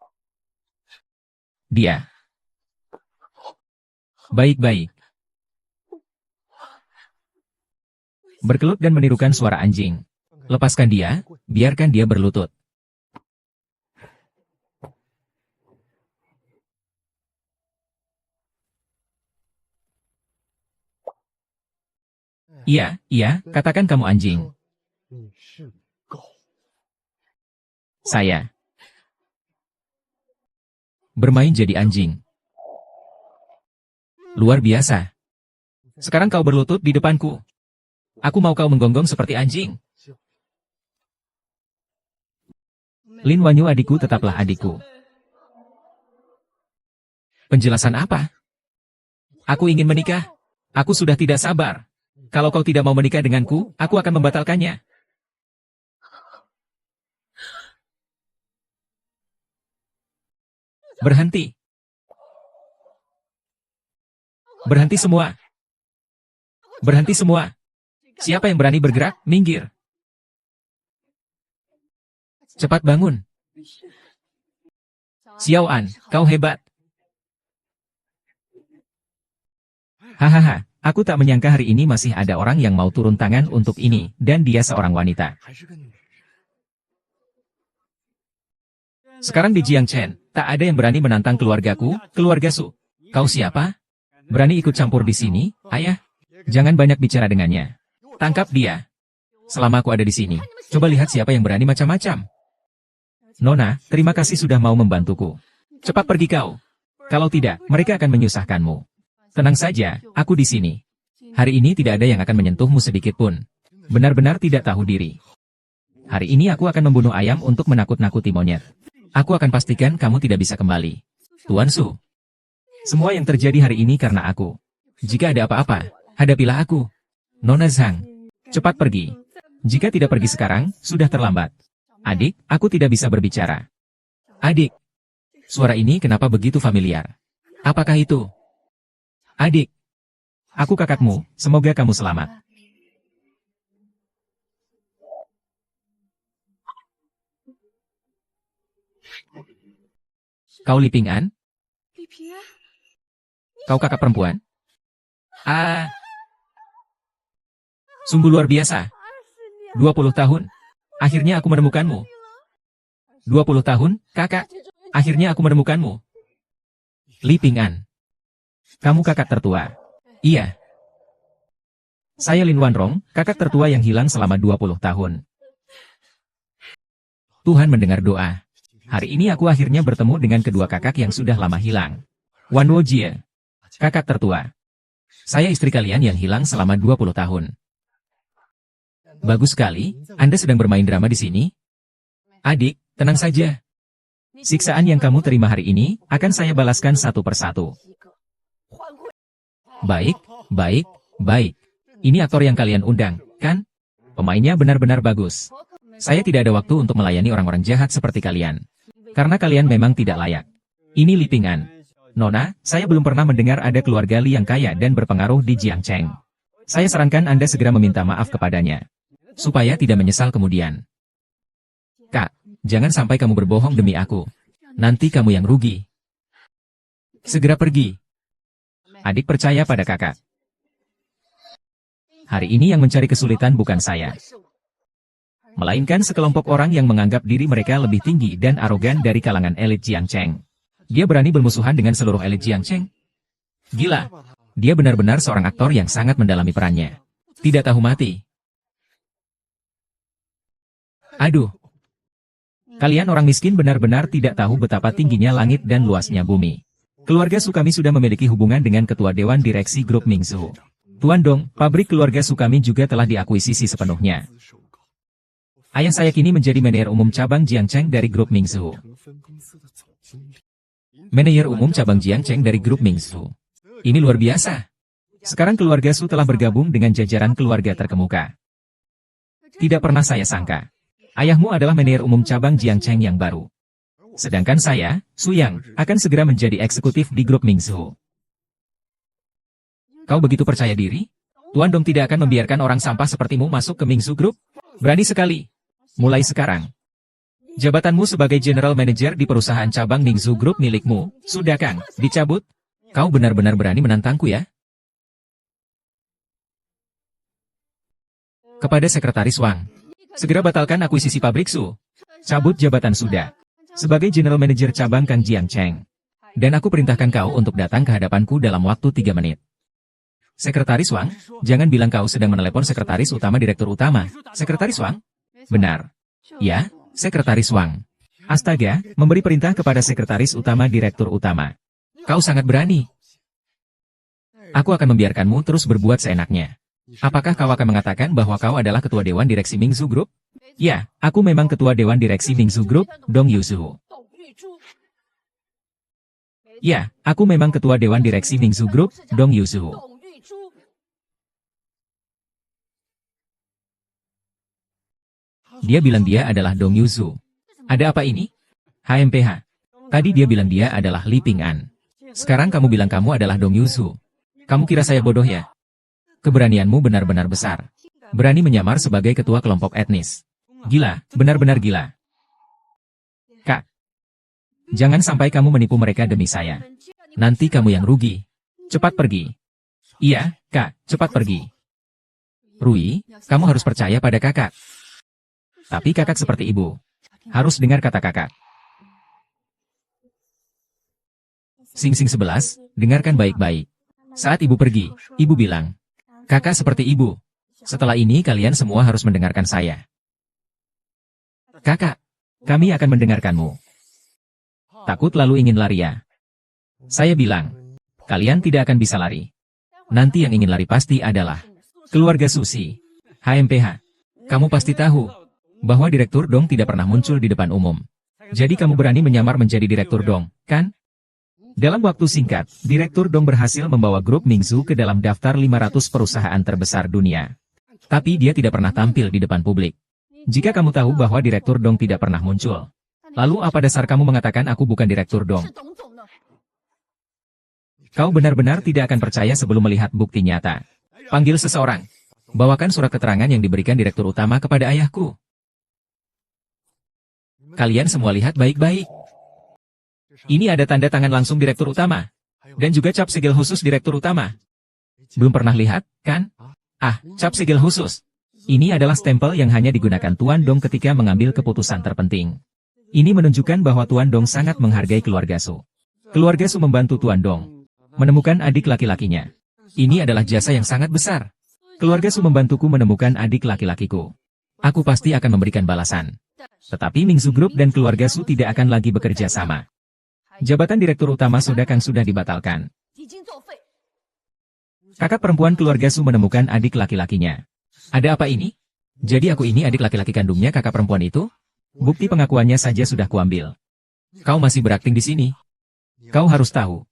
Dia. Baik-baik. Berkelut dan menirukan suara anjing. Lepaskan dia, biarkan dia berlutut. Iya, iya, katakan kamu anjing. Saya. Bermain jadi anjing. Luar biasa. Sekarang kau berlutut di depanku. Aku mau kau menggonggong seperti anjing. Lin Wanyu adikku tetaplah adikku. Penjelasan apa? Aku ingin menikah. Aku sudah tidak sabar. Kalau kau tidak mau menikah denganku, aku akan membatalkannya. Berhenti. Berhenti semua. Berhenti semua. Siapa yang berani bergerak, minggir. Cepat bangun. Xiao An, kau hebat. Hahaha, aku tak menyangka hari ini masih ada orang yang mau turun tangan untuk ini, dan dia seorang wanita. Sekarang di Jiangchen, tak ada yang berani menantang keluargaku, keluarga Su. Kau siapa? Berani ikut campur di sini, ayah? Jangan banyak bicara dengannya. Tangkap dia. Selama aku ada di sini, coba lihat siapa yang berani macam-macam. Nona, terima kasih sudah mau membantuku. Cepat pergi kau. Kalau tidak, mereka akan menyusahkanmu. Tenang saja, aku di sini. Hari ini tidak ada yang akan menyentuhmu sedikit pun. Benar-benar tidak tahu diri. Hari ini aku akan membunuh ayam untuk menakut-nakuti monyet. Aku akan pastikan kamu tidak bisa kembali. Tuan Su. Semua yang terjadi hari ini karena aku. Jika ada apa-apa, hadapilah aku. Nona Zhang, cepat pergi. Jika tidak pergi sekarang, sudah terlambat. Adik, aku tidak bisa berbicara. Adik, Suara ini kenapa begitu familiar? Apakah itu? Adik. Aku kakakmu, semoga kamu selamat. Kau Li Ping'an? Kau kakak perempuan? Ah. Sungguh luar biasa. 20 tahun. Akhirnya aku menemukanmu. 20 tahun, kakak. Akhirnya aku menemukanmu. Li Ping'an. Kamu kakak tertua. Iya. Saya Lin Wanrong, kakak tertua yang hilang selama 20 tahun. Tuhan mendengar doa. Hari ini aku akhirnya bertemu dengan kedua kakak yang sudah lama hilang. Wan Wojie. Kakak tertua. Saya istri kalian yang hilang selama 20 tahun. Bagus sekali, Anda sedang bermain drama di sini? Adik, tenang saja. Siksaan yang kamu terima hari ini, akan saya balaskan satu persatu. Baik, baik, baik. Ini aktor yang kalian undang, kan? Pemainnya benar-benar bagus. Saya tidak ada waktu untuk melayani orang-orang jahat seperti kalian. Karena kalian memang tidak layak. Ini Li Ping'an. Nona, saya belum pernah mendengar ada keluarga Li yang kaya dan berpengaruh di Jiangcheng. Saya sarankan Anda segera meminta maaf kepadanya. Supaya tidak menyesal kemudian. Kak, jangan sampai kamu berbohong demi aku. Nanti kamu yang rugi. Segera pergi. Adik percaya pada kakak. Hari ini yang mencari kesulitan bukan saya. Melainkan sekelompok orang yang menganggap diri mereka lebih tinggi dan arogan dari kalangan elit Jiangcheng. Dia berani bermusuhan dengan seluruh elit Jiangcheng. Gila. Dia benar-benar seorang aktor yang sangat mendalami perannya. Tidak tahu mati. Aduh. Kalian orang miskin benar-benar tidak tahu betapa tingginya langit dan luasnya bumi. Keluarga Sukami sudah memiliki hubungan dengan ketua Dewan Direksi Grup Mingzu. Tuan Dong, pabrik keluarga Sukami juga telah diakuisisi sepenuhnya. Ayah saya kini menjadi manajer umum cabang Jiangcheng dari Grup Mingzu. Manajer umum cabang Jiangcheng dari Grup Mingzu. Ini luar biasa. Sekarang keluarga Su telah bergabung dengan jajaran keluarga terkemuka. Tidak pernah saya sangka. Ayahmu adalah manajer umum cabang Jiangcheng yang baru. Sedangkan saya, Su Yang, akan segera menjadi eksekutif di Grup Mingzu. Kau begitu percaya diri? Tuan Dong tidak akan membiarkan orang sampah sepertimu masuk ke Mingzu Group? Berani sekali. Mulai sekarang. Jabatanmu sebagai General Manager di perusahaan cabang Mingzu Group milikmu, sudah Kang, dicabut? Kau benar-benar berani menantangku ya? Kepada Sekretaris Wang. Segera batalkan akuisisi pabrik Su. Cabut jabatan sudah. Sebagai General Manager cabang Kang Jiangcheng. Dan aku perintahkan kau untuk datang ke hadapanku dalam waktu 3 menit. Sekretaris Wang, jangan bilang kau sedang menelepon Sekretaris Utama Direktur Utama. Sekretaris Wang? Benar. Ya, Sekretaris Wang. Astaga, memberi perintah kepada Sekretaris Utama Direktur Utama. Kau sangat berani. Aku akan membiarkanmu terus berbuat seenaknya. Apakah kau akan mengatakan bahwa kau adalah Ketua Dewan Direksi Mingzu Group? Ya, aku memang Ketua Dewan Direksi Mingzu Group, Dong Yuzu. Ya, aku memang Ketua Dewan Direksi Mingzu Group, Dong Yuzu. Dia bilang dia adalah Dong Yuzu. Ada apa ini? HMPH. Tadi dia bilang dia adalah Li Ping'an. Sekarang kamu bilang kamu adalah Dong Yuzu. Kamu kira saya bodoh ya? Keberanianmu benar-benar besar. Berani menyamar sebagai ketua kelompok etnis. Gila, benar-benar gila. Kak, jangan sampai kamu menipu mereka demi saya. Nanti kamu yang rugi. Cepat pergi. Iya, Kak, cepat pergi. Rui, kamu harus percaya pada kakak. Tapi kakak seperti ibu. Harus dengar kata kakak. Sing-sing 11, dengarkan baik-baik. Saat ibu pergi, ibu bilang, kakak seperti ibu. Setelah ini kalian semua harus mendengarkan saya. Kakak, kami akan mendengarkanmu. Takut lalu ingin lari ya? Saya bilang, kalian tidak akan bisa lari. Nanti yang ingin lari pasti adalah keluarga Susi. HMPH. Kamu pasti tahu bahwa Direktur Dong tidak pernah muncul di depan umum. Jadi kamu berani menyamar menjadi Direktur Dong, kan? Dalam waktu singkat, Direktur Dong berhasil membawa grup Mingzu ke dalam daftar 500 perusahaan terbesar dunia. Tapi dia tidak pernah tampil di depan publik. Jika kamu tahu bahwa Direktur Dong tidak pernah muncul, Lalu apa dasar kamu mengatakan aku bukan direktur dong? 是董总呢。 Kau benar-benar tidak akan percaya sebelum melihat bukti nyata. Panggil seseorang. Bawakan surat keterangan yang diberikan direktur utama kepada ayahku. Kalian semua lihat baik-baik. Ini ada tanda tangan langsung direktur utama. Dan juga cap sigil khusus direktur utama. Belum pernah lihat, kan? Ah, cap sigil khusus. Ini adalah stempel yang hanya digunakan Tuan Dong ketika mengambil keputusan terpenting. Ini menunjukkan bahwa Tuan Dong sangat menghargai keluarga Su. Keluarga Su membantu Tuan Dong menemukan adik laki-lakinya. Ini adalah jasa yang sangat besar. Keluarga Su membantuku menemukan adik laki-lakiku. Aku pasti akan memberikan balasan. Tetapi Mingzu Group dan keluarga Su tidak akan lagi bekerja sama. Jabatan direktur utama Sodakang sudah dibatalkan. 已经作废。 Kakak perempuan keluarga Su menemukan adik laki-lakinya. Ada apa ini? Jadi aku ini adik laki-laki kandungnya kakak perempuan itu? Bukti pengakuannya saja sudah kuambil. Kau masih berakting di sini. Kau harus tahu.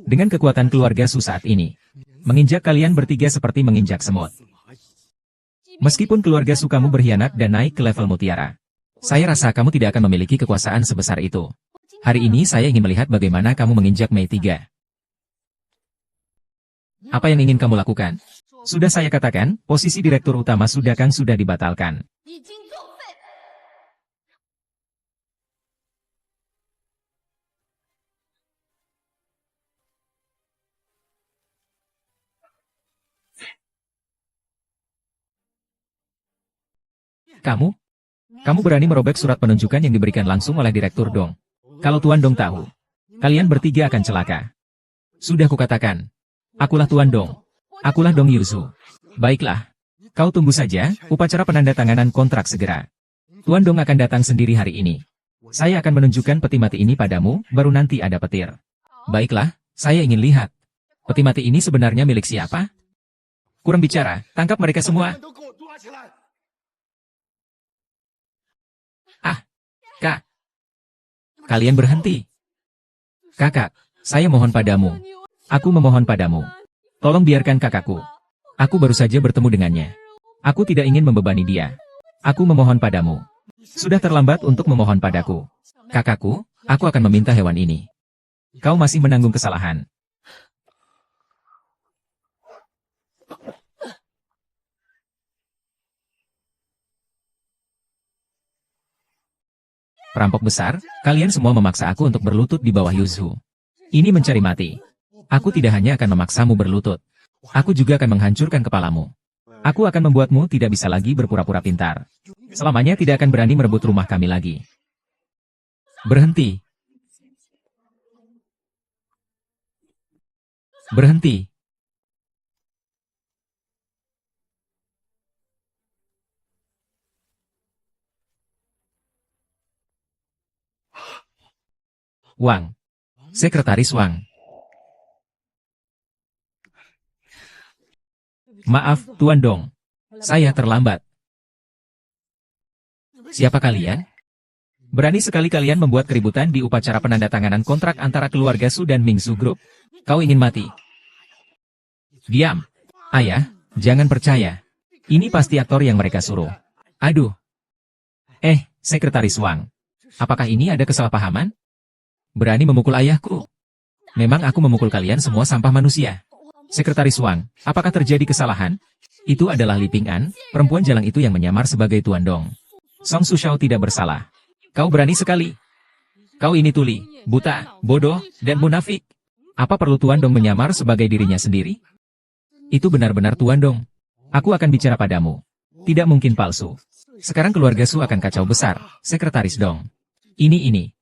Dengan kekuatan keluarga Su saat ini, menginjak kalian bertiga seperti menginjak semut. Meskipun keluarga Su kamu berkhianat dan naik ke level mutiara, saya rasa kamu tidak akan memiliki kekuasaan sebesar itu. Hari ini saya ingin melihat bagaimana kamu menginjak Mei 3. Apa yang ingin kamu lakukan? Sudah saya katakan, posisi direktur utama Sudakang sudah dibatalkan. 已经作废。 Kamu? Kamu berani merobek surat penunjukan yang diberikan langsung oleh Direktur Dong. Kalau Tuan Dong tahu, kalian bertiga akan celaka. Sudah kukatakan, akulah Tuan Dong. Akulah Dong Yuzu. Baiklah, kau tunggu saja, upacara penandatanganan kontrak segera. Tuan Dong akan datang sendiri hari ini. Saya akan menunjukkan peti mati ini padamu, baru nanti ada petir. Baiklah, saya ingin lihat. Peti mati ini sebenarnya milik siapa? Kurang bicara, tangkap mereka semua. 都给我抓起来！ Kak, kalian berhenti. Kakak, saya mohon padamu. Aku memohon padamu. Tolong biarkan kakakku. Aku baru saja bertemu dengannya. Aku tidak ingin membebani dia. Aku memohon padamu. Sudah terlambat untuk memohon padaku. Kakakku, aku akan meminta hewan ini. Kau masih menanggung kesalahan. Perampok besar, kalian semua memaksa aku untuk berlutut di bawah Yuzu. Ini mencari mati. Aku tidak hanya akan memaksamu berlutut. Aku juga akan menghancurkan kepalamu. Aku akan membuatmu tidak bisa lagi berpura-pura pintar. Selamanya tidak akan berani merebut rumah kami lagi. Berhenti. Berhenti. Wang. Sekretaris Wang. Maaf, Tuan Dong. Saya terlambat. Siapa kalian? Berani sekali kalian membuat keributan di upacara penandatanganan kontrak antara keluarga Su dan Mingzu Group. Kau ingin mati? Diam. Ayah, jangan percaya. Ini pasti aktor yang mereka suruh. Aduh. Sekretaris Wang. Apakah ini ada kesalahpahaman? Berani memukul ayahku. Memang aku memukul kalian semua sampah manusia. Sekretaris Wang, apakah terjadi kesalahan? Itu adalah Li Ping'an, perempuan jalang itu yang menyamar sebagai Tuan Dong. Song Sushao tidak bersalah. Kau berani sekali. Kau ini tuli, buta, bodoh, dan munafik. Apa perlu Tuan Dong menyamar sebagai dirinya sendiri? Itu benar-benar Tuan Dong. Aku akan bicara padamu. Tidak mungkin palsu. Sekarang keluarga Su akan kacau besar, Sekretaris Dong. Ini.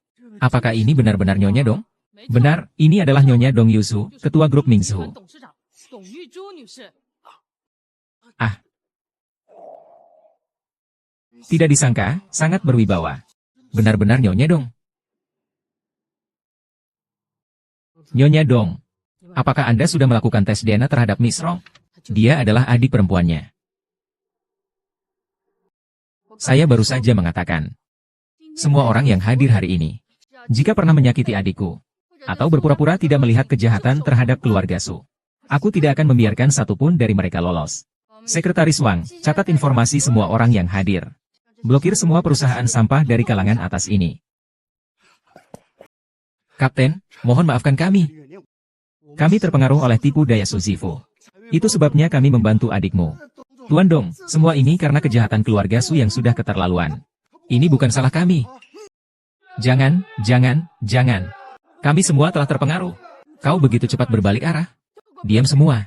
Apakah ini benar-benar Nyonya Dong? Benar, ini adalah Nyonya Dong Yuzu, ketua grup Mingzu. Tidak disangka, sangat berwibawa. Benar-benar Nyonya Dong. Nyonya Dong, apakah Anda sudah melakukan tes DNA terhadap Miss Rong? Dia adalah adik perempuannya. Saya baru saja mengatakan. Semua orang yang hadir hari ini, jika pernah menyakiti adikku, atau berpura-pura tidak melihat kejahatan terhadap keluarga Su, aku tidak akan membiarkan satupun dari mereka lolos. Sekretaris Wang, catat informasi semua orang yang hadir. Blokir semua perusahaan sampah dari kalangan atas ini. Kapten, mohon maafkan kami. Kami terpengaruh oleh tipu daya Su Zifu. Itu sebabnya kami membantu adikmu. Tuan Dong, semua ini karena kejahatan keluarga Su yang sudah keterlaluan. Ini bukan salah kami. Jangan, jangan. Kami semua telah terpengaruh. Kau begitu cepat berbalik arah. Diam semua.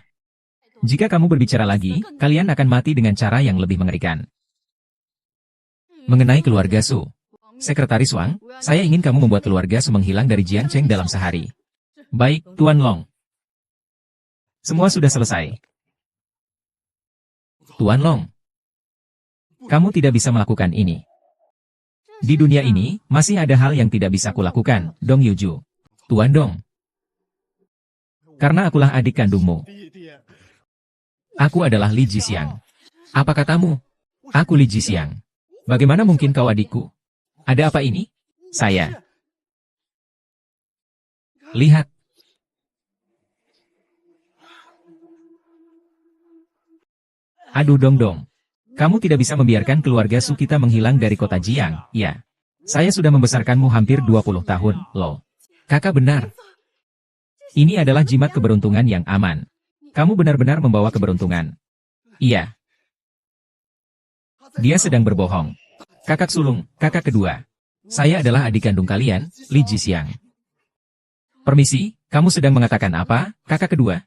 Jika kamu berbicara lagi, kalian akan mati dengan cara yang lebih mengerikan. Mengenai keluarga Su. Sekretaris Wang, saya ingin kamu membuat keluarga Su menghilang dari Jiancheng dalam sehari. Baik, Tuan Long. Semua sudah selesai. Tuan Long. Kamu tidak bisa melakukan ini. Di dunia ini, masih ada hal yang tidak bisa kulakukan, Dong Yuju. Tuan Dong. Karena akulah adik kandungmu. Aku adalah Li Jixiang. Apa katamu? Aku Li Jixiang. Bagaimana mungkin kau adikku? Ada apa ini? Saya. Lihat. Aduh Dong. Kamu tidak bisa membiarkan keluarga Su kita menghilang dari kota Jiang, ya. Saya sudah membesarkanmu hampir 20 tahun, loh. Kakak benar. Ini adalah jimat keberuntungan yang aman. Kamu benar-benar membawa keberuntungan. Iya. Dia sedang berbohong. Kakak sulung, kakak kedua. Saya adalah adik kandung kalian, Li Jixiang. Permisi, kamu sedang mengatakan apa, kakak kedua?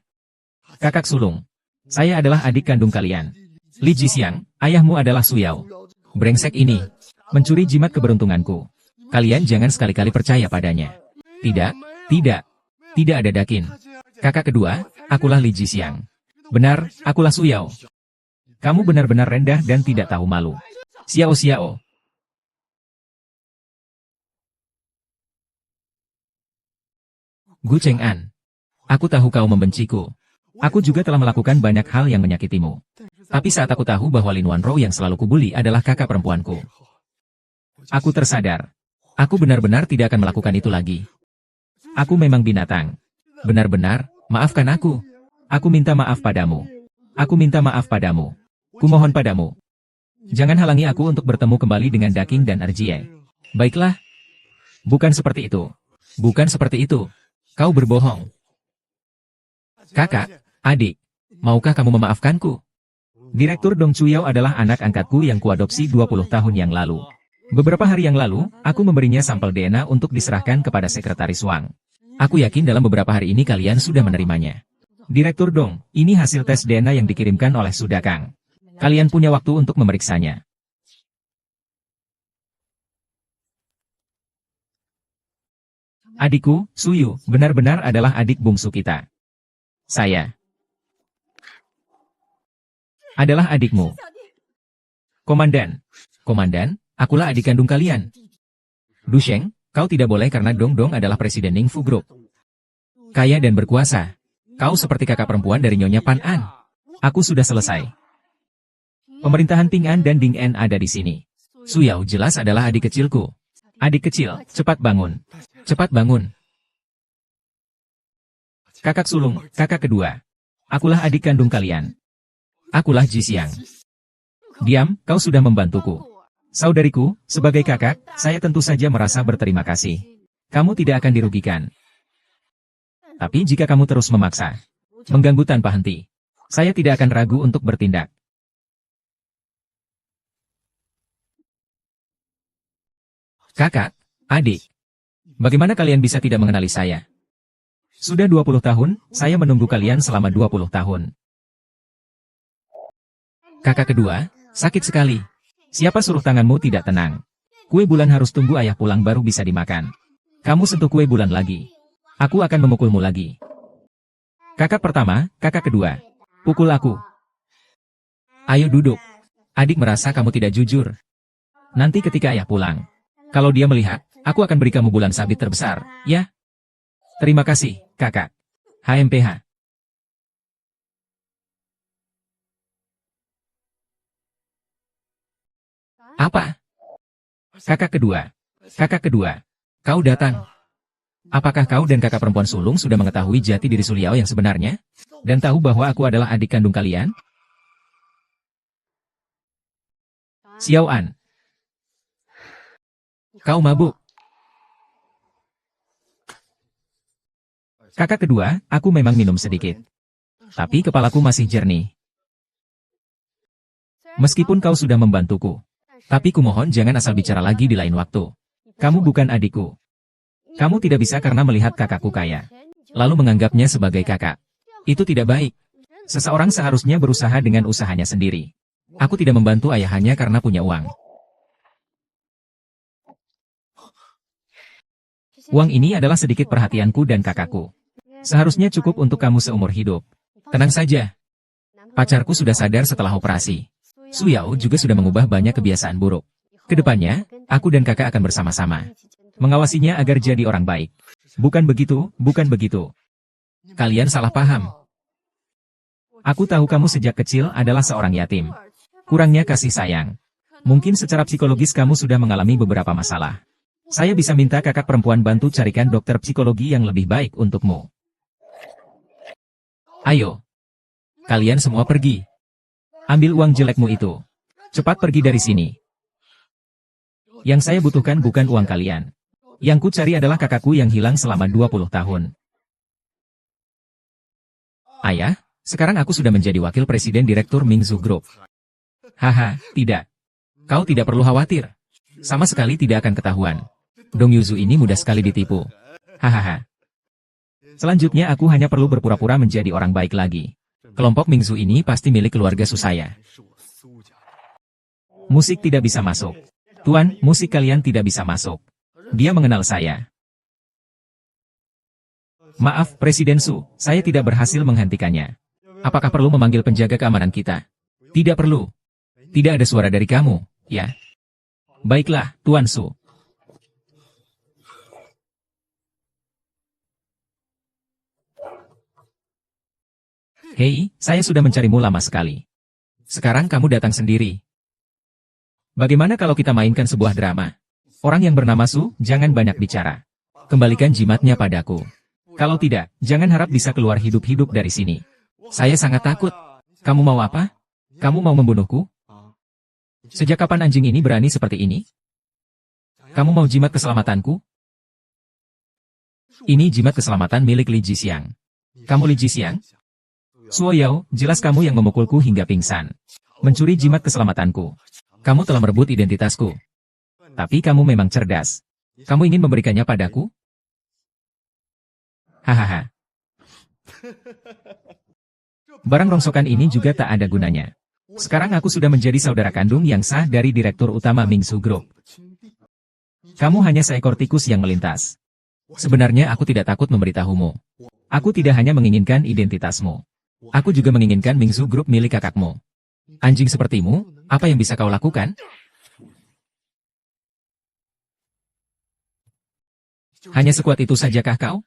Kakak sulung. Saya adalah adik kandung kalian. Li Jixiang, ayahmu adalah Su Yao. Brengsek ini. Mencuri jimat keberuntunganku. Kalian jangan sekali-kali percaya padanya. Tidak ada Dakin. Kakak kedua, akulah Li Jixiang. Benar, akulah Su Yao. Kamu benar-benar rendah dan tidak tahu malu. Xiao. Gu Cheng'an. Aku tahu kau membenciku. Aku juga telah melakukan banyak hal yang menyakitimu. Tapi saat aku tahu bahwa Lin Wanrou yang selalu kubuli adalah kakak perempuanku. Aku tersadar. Aku benar-benar tidak akan melakukan itu lagi. Aku memang binatang. Benar-benar, maafkan aku. Aku minta maaf padamu. Aku minta maaf padamu. Kumohon padamu. Jangan halangi aku untuk bertemu kembali dengan Daking dan Erjie. Baiklah. Bukan seperti itu. Bukan seperti itu. Kau berbohong. Kakak, adik, maukah kamu memaafkanku? Direktur Dong Chuyao adalah anak angkatku yang kuadopsi 20 tahun yang lalu. Beberapa hari yang lalu, aku memberinya sampel DNA untuk diserahkan kepada Sekretaris Wang. Aku yakin dalam beberapa hari ini kalian sudah menerimanya. Direktur Dong, ini hasil tes DNA yang dikirimkan oleh Sudakang. Kalian punya waktu untuk memeriksanya. Adikku, Suyu, benar-benar adalah adik bungsu kita. Saya adalah adikmu. Komandan, akulah adik kandung kalian. Dusheng, kau tidak boleh karena Dong adalah presiden Ningfu Group. Kaya dan berkuasa. Kau seperti kakak perempuan dari Nyonya Pan An. Aku sudah selesai. Pemerintahan Ping An dan Ding En ada di sini. Su Yao jelas adalah adik kecilku. Adik kecil, cepat bangun. Cepat bangun. Kakak sulung, kakak kedua. Akulah adik kandung kalian. Akulah Jixiang. Diam, kau sudah membantuku. Saudariku, sebagai kakak, saya tentu saja merasa berterima kasih. Kamu tidak akan dirugikan. Tapi jika kamu terus memaksa, mengganggu tanpa henti, saya tidak akan ragu untuk bertindak. Kakak, adik, bagaimana kalian bisa tidak mengenali saya? Sudah 20 tahun, saya menunggu kalian selama 20 tahun. Kakak kedua, sakit sekali. Siapa suruh tanganmu tidak tenang? Kue bulan harus tunggu ayah pulang baru bisa dimakan. Kamu sentuh kue bulan lagi. Aku akan memukulmu lagi. Kakak pertama, kakak kedua. Pukul aku. Ayo duduk. Adik merasa kamu tidak jujur. Nanti ketika ayah pulang, kalau dia melihat, aku akan beri kamu bulan sabit terbesar, ya? Terima kasih, kakak. HMPH. Apa? Kakak kedua, kau datang. Apakah kau dan kakak perempuan sulung sudah mengetahui jati diri Su Liao yang sebenarnya? Dan tahu bahwa aku adalah adik kandung kalian? Xiao An. Kau mabuk. Kakak kedua, aku memang minum sedikit. Tapi kepalaku masih jernih. Meskipun kau sudah membantuku. Tapi kumohon jangan asal bicara lagi di lain waktu. Kamu bukan adikku. Kamu tidak bisa karena melihat kakakku kaya. Lalu menganggapnya sebagai kakak. Itu tidak baik. Seseorang seharusnya berusaha dengan usahanya sendiri. Aku tidak membantu ayah hanya karena punya uang. Uang ini adalah sedikit perhatianku dan kakakku. Seharusnya cukup untuk kamu seumur hidup. Tenang saja. Pacarku sudah sadar setelah operasi. Su Yao juga sudah mengubah banyak kebiasaan buruk. Kedepannya, aku dan kakak akan bersama-sama. Mengawasinya agar jadi orang baik. Bukan begitu, bukan begitu. Kalian salah paham. Aku tahu kamu sejak kecil adalah seorang yatim. Kurangnya kasih sayang. Mungkin secara psikologis kamu sudah mengalami beberapa masalah. Saya bisa minta kakak perempuan bantu carikan dokter psikologi yang lebih baik untukmu. Ayo. Kalian semua pergi. Ambil uang jelekmu itu. Cepat pergi dari sini. Yang saya butuhkan bukan uang kalian. Yang ku cari adalah kakakku yang hilang selama 20 tahun. Ayah, sekarang aku sudah menjadi wakil presiden direktur Mingzu Group. Haha, tidak. Kau tidak perlu khawatir. Sama sekali tidak akan ketahuan. Dong Yuzu ini mudah sekali ditipu. Hahaha. Selanjutnya aku hanya perlu berpura-pura menjadi orang baik lagi. Kelompok Mingzu ini pasti milik keluarga Su saya. Musik tidak bisa masuk. Tuan, musik kalian tidak bisa masuk. Dia mengenal saya. Maaf, Presiden Su, saya tidak berhasil menghentikannya. Apakah perlu memanggil penjaga keamanan kita? Tidak perlu. Tidak ada suara dari kamu, ya? Baiklah, Tuan Su. Hei, saya sudah mencarimu lama sekali. Sekarang kamu datang sendiri. Bagaimana kalau kita mainkan sebuah drama? Orang yang bernama Su, jangan banyak bicara. Kembalikan jimatnya padaku. Kalau tidak, jangan harap bisa keluar hidup-hidup dari sini. Saya sangat takut. Kamu mau apa? Kamu mau membunuhku? Sejak kapan anjing ini berani seperti ini? Kamu mau jimat keselamatanku? Ini jimat keselamatan milik Li Jixiang. Kamu Li Jixiang? Suo Yao, jelas kamu yang memukulku hingga pingsan. Mencuri jimat keselamatanku. Kamu telah merebut identitasku. Tapi kamu memang cerdas. Kamu ingin memberikannya padaku? Hahaha. Barang rongsokan ini juga tak ada gunanya. Sekarang aku sudah menjadi saudara kandung yang sah dari Direktur Utama Mingzu Group. Kamu hanya seekor tikus yang melintas. Sebenarnya aku tidak takut memberitahumu. Aku tidak hanya menginginkan identitasmu. Aku juga menginginkan Mingzu Group milik kakakmu. Anjing sepertimu, apa yang bisa kau lakukan? Hanya sekuat itu sajakah kau?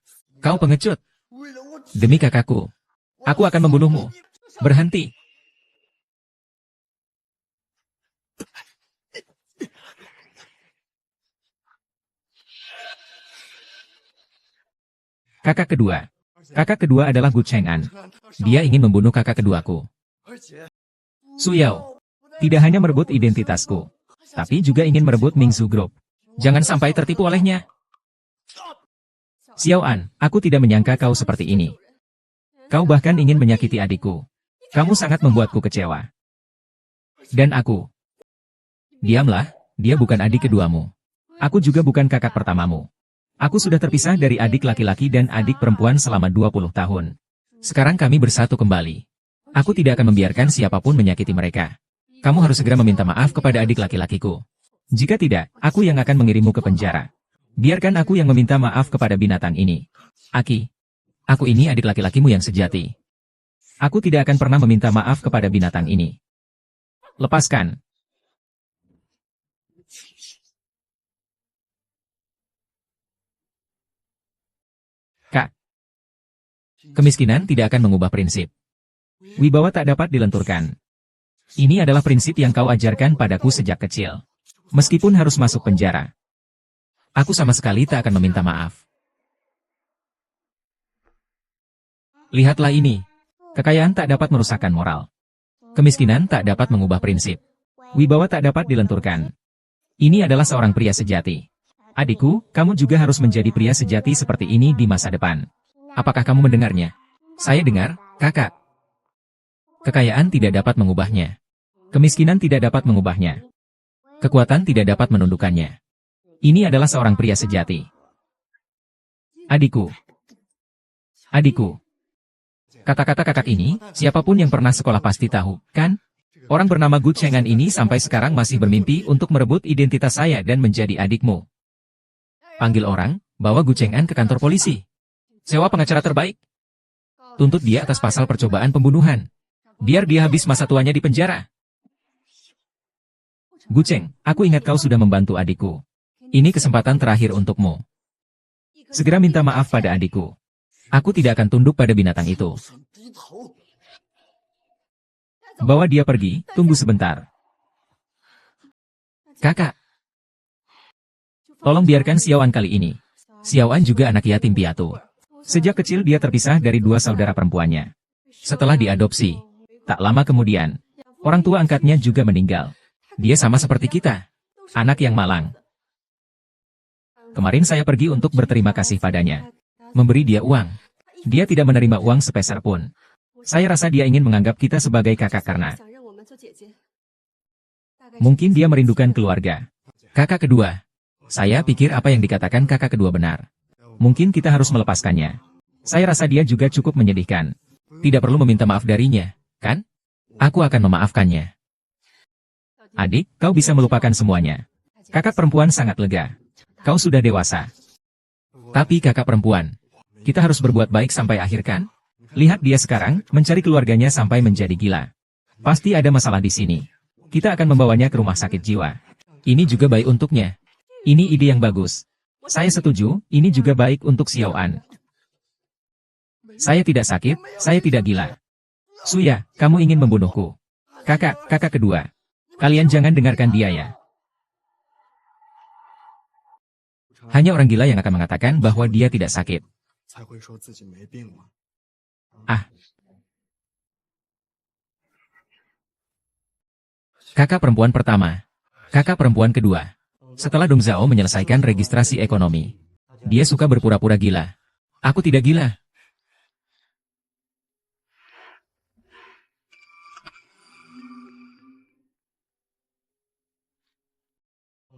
Kau pengecut. Demi kakakku, aku akan membunuhmu. Berhenti. Kakak kedua. Kakak kedua adalah Gu Cheng'an. Dia ingin membunuh kakak keduaku. Su Yao. Tidak hanya merebut identitasku, tapi juga ingin merebut Mingzu Group. Jangan sampai tertipu olehnya. Xiao An, aku tidak menyangka kau seperti ini. Kau bahkan ingin menyakiti adikku. Kamu sangat membuatku kecewa. Dan aku. Diamlah, dia bukan adik keduamu. Aku juga bukan kakak pertamamu. Aku sudah terpisah dari adik laki-laki dan adik perempuan selama 20 tahun. Sekarang kami bersatu kembali. Aku tidak akan membiarkan siapapun menyakiti mereka. Kamu harus segera meminta maaf kepada adik laki-lakiku. Jika tidak, aku yang akan mengirimmu ke penjara. Biarkan aku yang meminta maaf kepada binatang ini. Aki. Aku ini adik laki-lakimu yang sejati. Aku tidak akan pernah meminta maaf kepada binatang ini. Lepaskan. Kak. Kemiskinan tidak akan mengubah prinsip. Wibawa tak dapat dilenturkan. Ini adalah prinsip yang kau ajarkan padaku sejak kecil. Meskipun harus masuk penjara. Aku sama sekali tak akan meminta maaf. Lihatlah ini. Kekayaan tak dapat merusakkan moral. Kemiskinan tak dapat mengubah prinsip. Wibawa tak dapat dilenturkan. Ini adalah seorang pria sejati. Adikku, kamu juga harus menjadi pria sejati seperti ini di masa depan. Apakah kamu mendengarnya? Saya dengar, kakak. Kekayaan tidak dapat mengubahnya. Kemiskinan tidak dapat mengubahnya. Kekuatan tidak dapat menundukkannya. Ini adalah seorang pria sejati. Adikku. Adikku. Kata-kata kakak ini, siapapun yang pernah sekolah pasti tahu, kan? Orang bernama Gu Cheng'an ini sampai sekarang masih bermimpi untuk merebut identitas saya dan menjadi adikmu. Panggil orang, bawa Gu Cheng'an ke kantor polisi. Sewa pengacara terbaik. Tuntut dia atas pasal percobaan pembunuhan. Biar dia habis masa tuanya di penjara. Gu Cheng, aku ingat kau sudah membantu adikku. Ini kesempatan terakhir untukmu. Segera minta maaf pada adikku. Aku tidak akan tunduk pada binatang itu. Bawa dia pergi, tunggu sebentar. Kakak. Tolong biarkan Xiaoan kali ini. Xiaoan juga anak yatim piatu. Sejak kecil dia terpisah dari dua saudara perempuannya. Setelah diadopsi, tak lama kemudian, orang tua angkatnya juga meninggal. Dia sama seperti kita. Anak yang malang. Kemarin saya pergi untuk berterima kasih padanya. Memberi dia uang. Dia tidak menerima uang sepeser pun. Saya rasa dia ingin menganggap kita sebagai kakak karena mungkin dia merindukan keluarga. Kakak kedua. Saya pikir apa yang dikatakan kakak kedua benar. Mungkin kita harus melepaskannya. Saya rasa dia juga cukup menyedihkan. Tidak perlu meminta maaf darinya, kan? Aku akan memaafkannya. Adik, kau bisa melupakan semuanya. Kakak perempuan sangat lega. Kau sudah dewasa. Tapi kakak perempuan, kita harus berbuat baik sampai akhir kan? Lihat dia sekarang, mencari keluarganya sampai menjadi gila. Pasti ada masalah di sini. Kita akan membawanya ke rumah sakit jiwa. Ini juga baik untuknya. Ini ide yang bagus. Saya setuju, ini juga baik untuk Xiaoan. Saya tidak sakit, saya tidak gila. Suya, kamu ingin membunuhku. Kakak kedua. Kalian jangan dengarkan dia ya. Hanya orang gila yang akan mengatakan bahwa dia tidak sakit. Ah. Kakak perempuan pertama. Kakak perempuan kedua. Setelah Dong Zhao menyelesaikan registrasi ekonomi, dia suka berpura-pura gila. Aku tidak gila.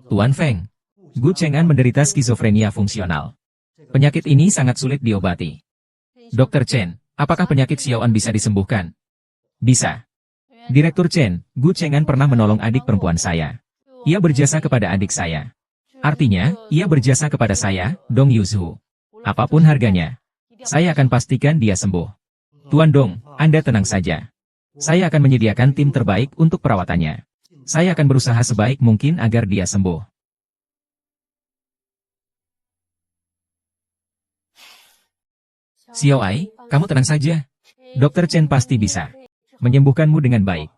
Tuan Feng. Gu Cheng'an menderita skizofrenia fungsional. Penyakit ini sangat sulit diobati. Dr. Chen, apakah penyakit Xiaoan bisa disembuhkan? Bisa. Direktur Chen, Gu Cheng'an pernah menolong adik perempuan saya. Ia berjasa kepada adik saya. Artinya, ia berjasa kepada saya, Dong Yuzhu. Apapun harganya. Saya akan pastikan dia sembuh. Tuan Dong, Anda tenang saja. Saya akan menyediakan tim terbaik untuk perawatannya. Saya akan berusaha sebaik mungkin agar dia sembuh. Xiao Ai, kamu tenang saja. Dr. Chen pasti bisa menyembuhkanmu dengan baik.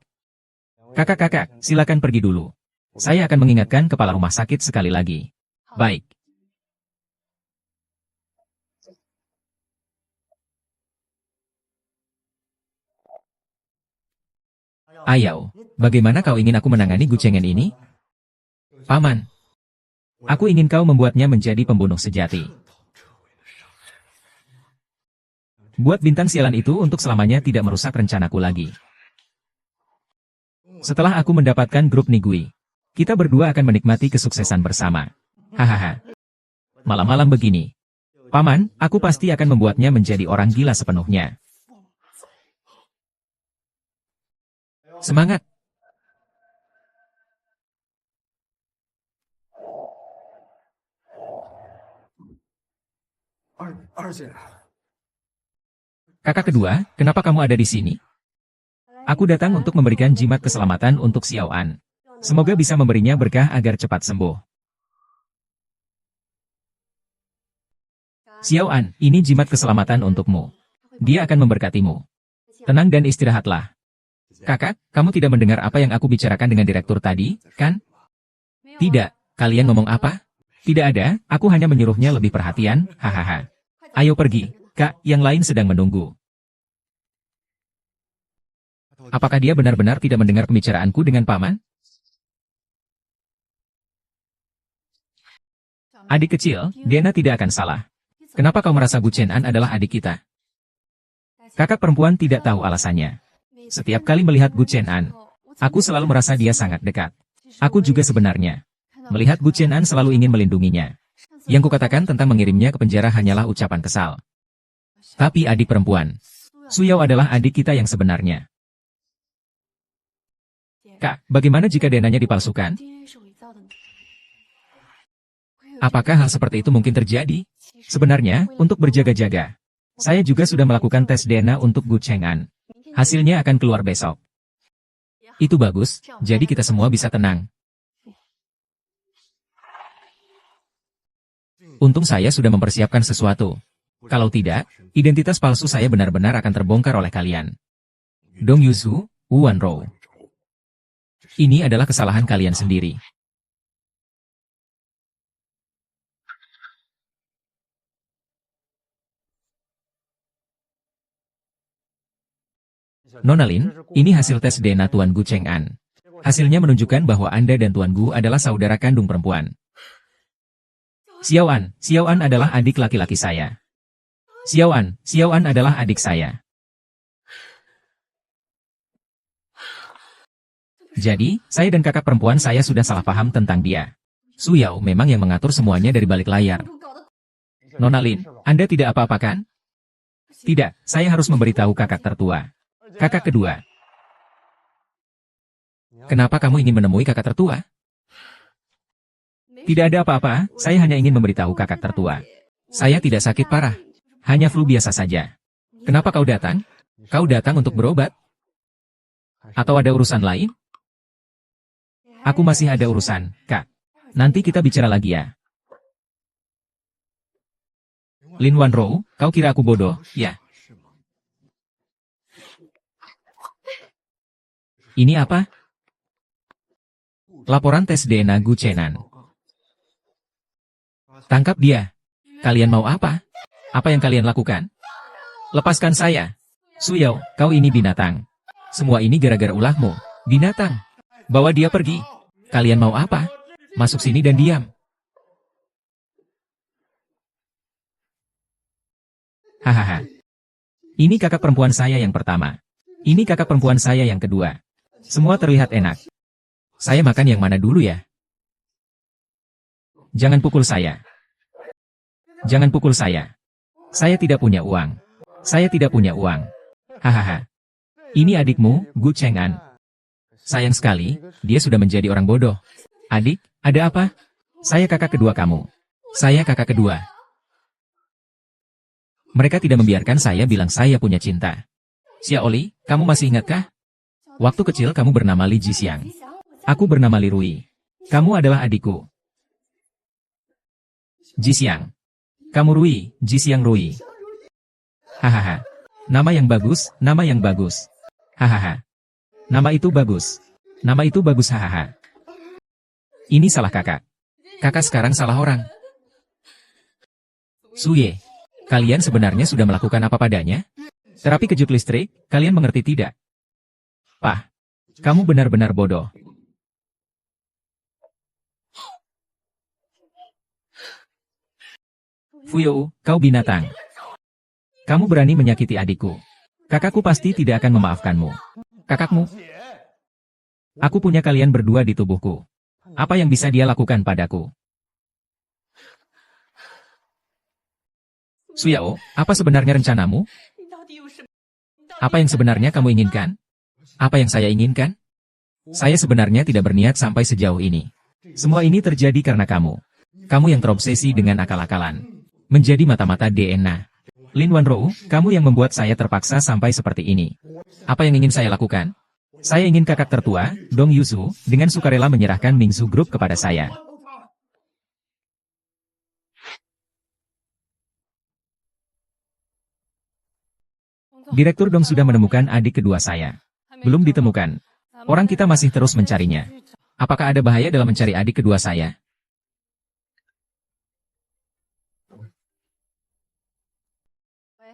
Kakak-kakak, silakan pergi dulu. Saya akan mengingatkan kepala rumah sakit sekali lagi. Baik. Ayau, bagaimana kau ingin aku menangani Gu Cheng'an ini? Paman. Aku ingin kau membuatnya menjadi pembunuh sejati. Buat bintang sialan itu untuk selamanya tidak merusak rencanaku lagi. Setelah aku mendapatkan grup Nigui, kita berdua akan menikmati kesuksesan bersama. Hahaha. Malam-malam begini. Paman, aku pasti akan membuatnya menjadi orang gila sepenuhnya. Semangat! Kakak kedua, kenapa kamu ada di sini? Aku datang untuk memberikan jimat keselamatan untuk Xiaoan. Semoga bisa memberinya berkah agar cepat sembuh. Xiaoan, ini jimat keselamatan untukmu. Dia akan memberkatimu. Tenang dan istirahatlah. Kakak, kamu tidak mendengar apa yang aku bicarakan dengan direktur tadi, kan? Tidak, kalian ngomong apa? Tidak ada, aku hanya menyuruhnya lebih perhatian, hahaha. Ayo pergi, Kak, yang lain sedang menunggu. Apakah dia benar-benar tidak mendengar pembicaraanku dengan paman? Adik kecil, Diana tidak akan salah. Kenapa kau merasa Gu Cheng'an adalah adik kita? Kakak perempuan tidak tahu alasannya. Setiap kali melihat Gu Cheng'an, aku selalu merasa dia sangat dekat. Aku juga sebenarnya. Melihat Gu Cheng'an selalu ingin melindunginya. Yang kukatakan tentang mengirimnya ke penjara hanyalah ucapan kesal. Tapi adik perempuan, Su Yao adalah adik kita yang sebenarnya. Kak, bagaimana jika DNA-nya dipalsukan? Apakah hal seperti itu mungkin terjadi? Sebenarnya, untuk berjaga-jaga, saya juga sudah melakukan tes DNA untuk Gu Cheng'an. Hasilnya akan keluar besok. Itu bagus, jadi kita semua bisa tenang. Untung saya sudah mempersiapkan sesuatu. Kalau tidak, identitas palsu saya benar-benar akan terbongkar oleh kalian. Dong Yusu, Wu Wanrou. Ini adalah kesalahan kalian sendiri. Nona Lin, ini hasil tes DNA Tuan Gu Cheng'an. Hasilnya menunjukkan bahwa Anda dan Tuan Gu adalah saudara kandung perempuan. Xiao An adalah adik laki-laki saya. Xiao An adalah adik saya. Jadi, saya dan kakak perempuan saya sudah salah paham tentang dia. Su Yao memang yang mengatur semuanya dari balik layar. Nona Lin, Anda tidak apa-apa kan? Tidak, saya harus memberitahu kakak tertua. Kakak kedua. Kenapa kamu ingin menemui kakak tertua? Tidak ada apa-apa, saya hanya ingin memberitahu kakak tertua. Saya tidak sakit parah. Hanya flu biasa saja. Kenapa kau datang? Kau datang untuk berobat? Atau ada urusan lain? Aku masih ada urusan, Kak. Nanti kita bicara lagi ya. Lin Wanrou, kau kira aku bodoh, ya? Ini apa? Laporan tes DNA Gu Cheng'an. Tangkap dia. Kalian mau apa? Apa yang kalian lakukan? Lepaskan saya. Su Yao, kau ini binatang. Semua ini gara-gara ulahmu. Binatang. Bawa dia pergi. Kalian mau apa? Masuk sini dan diam. Hahaha. Ini kakak perempuan saya yang pertama. Ini kakak perempuan saya yang kedua. Semua terlihat enak. Saya makan yang mana dulu ya? Jangan pukul saya. Jangan pukul saya. Saya tidak punya uang. Saya tidak punya uang. Hahaha. Ini adikmu, Gu Cheng'an. Sayang sekali, dia sudah menjadi orang bodoh. Adik, ada apa? Saya kakak kedua kamu. Saya kakak kedua. Mereka tidak membiarkan saya bilang saya punya cinta. Xiaoli, kamu masih ingatkah? Waktu kecil kamu bernama Li Jixiang. Aku bernama Li Rui. Kamu adalah adikku. Jixiang. Kamu Rui, Jixiang Rui. Hahaha. Nama yang bagus, nama yang bagus. Hahaha. Nama itu bagus. Nama itu bagus hahaha. Ini salah kakak. Kakak sekarang salah orang. Suye, kalian sebenarnya sudah melakukan apa padanya? Terapi kejut listrik, kalian mengerti tidak? Pah, kamu benar-benar bodoh. Fuyo, kau binatang. Kamu berani menyakiti adikku. Kakakku pasti tidak akan memaafkanmu. Kakakmu? Aku punya kalian berdua di tubuhku. Apa yang bisa dia lakukan padaku? Suyao, apa sebenarnya rencanamu? Apa yang sebenarnya kamu inginkan? Apa yang saya inginkan? Saya sebenarnya tidak berniat sampai sejauh ini. Semua ini terjadi karena kamu. Kamu yang terobsesi dengan akal-akalan. Menjadi mata-mata DNA. Lin Wanrou, kamu yang membuat saya terpaksa sampai seperti ini. Apa yang ingin saya lakukan? Saya ingin kakak tertua, Dong Yusu, dengan sukarela menyerahkan Mingsu Group kepada saya. Direktur Dong sudah menemukan adik kedua saya. Belum ditemukan. Orang kita masih terus mencarinya. Apakah ada bahaya dalam mencari adik kedua saya?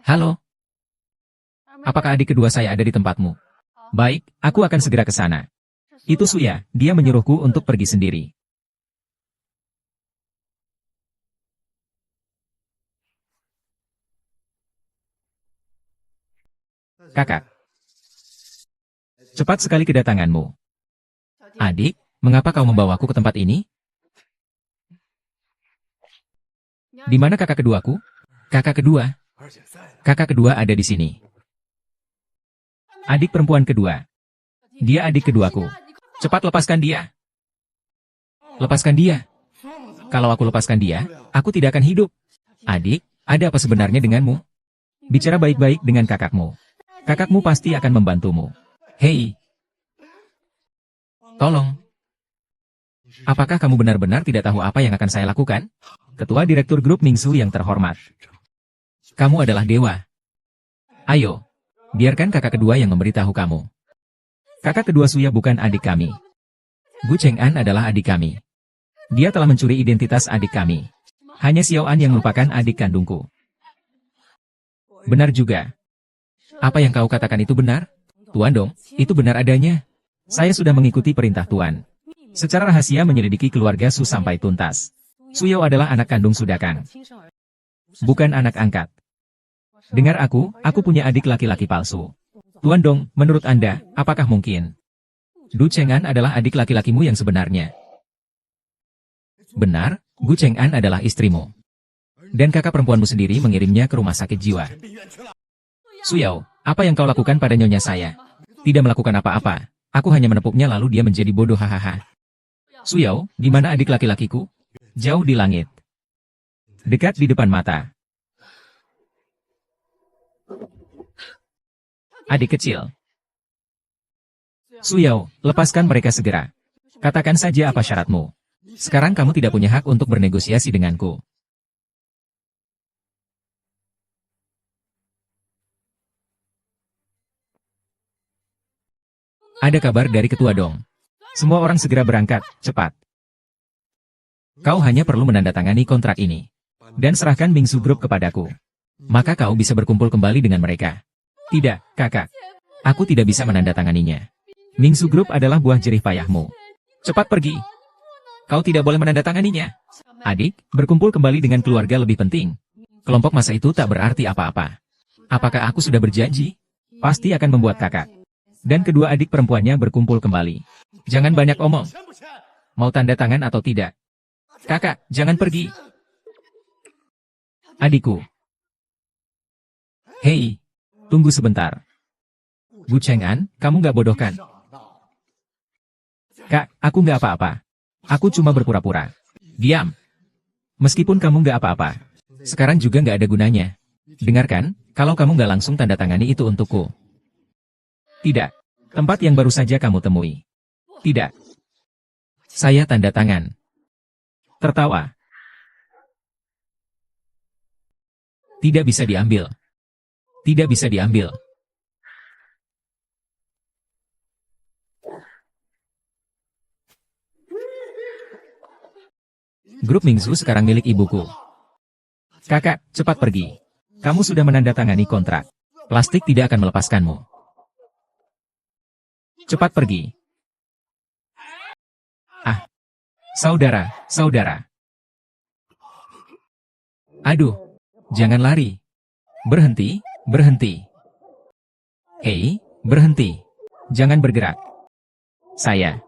Halo? Apakah adik kedua saya ada di tempatmu? Baik, aku akan segera ke sana. Itu Suya, dia menyuruhku untuk pergi sendiri. Kakak. Cepat sekali kedatanganmu. Adik, mengapa kau membawaku ke tempat ini? Di mana kakak keduaku? Kakak kedua. Kakak kedua ada di sini. Adik perempuan kedua. Dia adik keduaku. Cepat lepaskan dia. Lepaskan dia. Kalau aku lepaskan dia, aku tidak akan hidup. Adik, ada apa sebenarnya denganmu? Bicara baik-baik dengan kakakmu. Kakakmu pasti akan membantumu. Hei. Tolong. Apakah kamu benar-benar tidak tahu apa yang akan saya lakukan? Ketua Direktur Grup Mingsu yang terhormat. Kamu adalah dewa. Ayo, biarkan kakak kedua yang memberitahu kamu. Kakak kedua Suya bukan adik kami. Gu Cheng'an adalah adik kami. Dia telah mencuri identitas adik kami. Hanya Xiao An yang merupakan adik kandungku. Benar juga. Apa yang kau katakan itu benar? Tuan Dong, itu benar adanya. Saya sudah mengikuti perintah Tuan. Secara rahasia menyelidiki keluarga Su sampai tuntas. Su Yao adalah anak kandung Sudakang. Bukan anak angkat. Dengar aku punya adik laki-laki palsu. Tuan Dong, menurut Anda, apakah mungkin Du Cheng'an adalah adik laki-lakimu yang sebenarnya? Benar, Gu Cheng'an adalah istrimu. Dan kakak perempuanmu sendiri mengirimnya ke rumah sakit jiwa. Su Yao, apa yang kau lakukan pada nyonya saya? Tidak melakukan apa-apa. Aku hanya menepuknya lalu dia menjadi bodoh hahaha. Su Yao, di mana adik laki-lakiku? Jauh di langit. Dekat di depan mata. Adik kecil. Su Yao, lepaskan mereka segera. Katakan saja apa syaratmu. Sekarang kamu tidak punya hak untuk bernegosiasi denganku. Ada kabar dari Ketua Dong. Semua orang segera berangkat, cepat. Kau hanya perlu menandatangani kontrak ini. Dan serahkan Mingsu Group kepadaku. Maka kau bisa berkumpul kembali dengan mereka. Tidak, kakak. Aku tidak bisa menandatanganinya. Mingsu Group adalah buah jerih payahmu. Cepat pergi. Kau tidak boleh menandatanganinya. Adik, berkumpul kembali dengan keluarga lebih penting. Kelompok massa itu tak berarti apa-apa. Apakah aku sudah berjanji? Pasti akan membuat kakak. Dan kedua adik perempuannya berkumpul kembali. Jangan banyak omong. Mau tanda tangan atau tidak? Kakak, jangan pergi. Adikku. Hei, tunggu sebentar. Gu Cheng'an, kamu gak bodoh kan? Kak, aku gak apa-apa. Aku cuma berpura-pura. Diam. Meskipun kamu gak apa-apa. Sekarang juga gak ada gunanya. Dengarkan, kalau kamu gak langsung tanda tangani itu untukku. Tidak. Tempat yang baru saja kamu temui. Tidak. Saya tanda tangan. Tertawa. Tidak bisa diambil. Tidak bisa diambil. Grup Mingsu sekarang milik ibuku. Kakak, cepat pergi. Kamu sudah menandatangani kontrak. Plastik tidak akan melepaskanmu. Cepat pergi. Ah. Saudara, saudara. Aduh. Jangan lari. Berhenti, berhenti. Hei, berhenti. Jangan bergerak. Saya.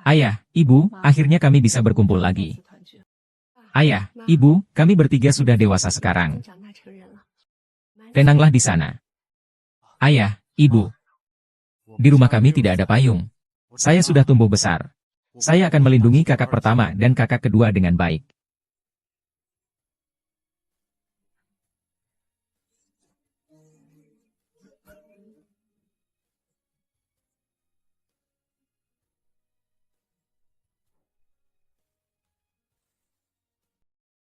Ayah, Ibu, akhirnya kami bisa berkumpul lagi. Ayah, Ibu, kami bertiga sudah dewasa sekarang. Tenanglah di sana. Ayah, Ibu. Di rumah kami tidak ada payung. Saya sudah tumbuh besar. Saya akan melindungi kakak pertama dan kakak kedua dengan baik.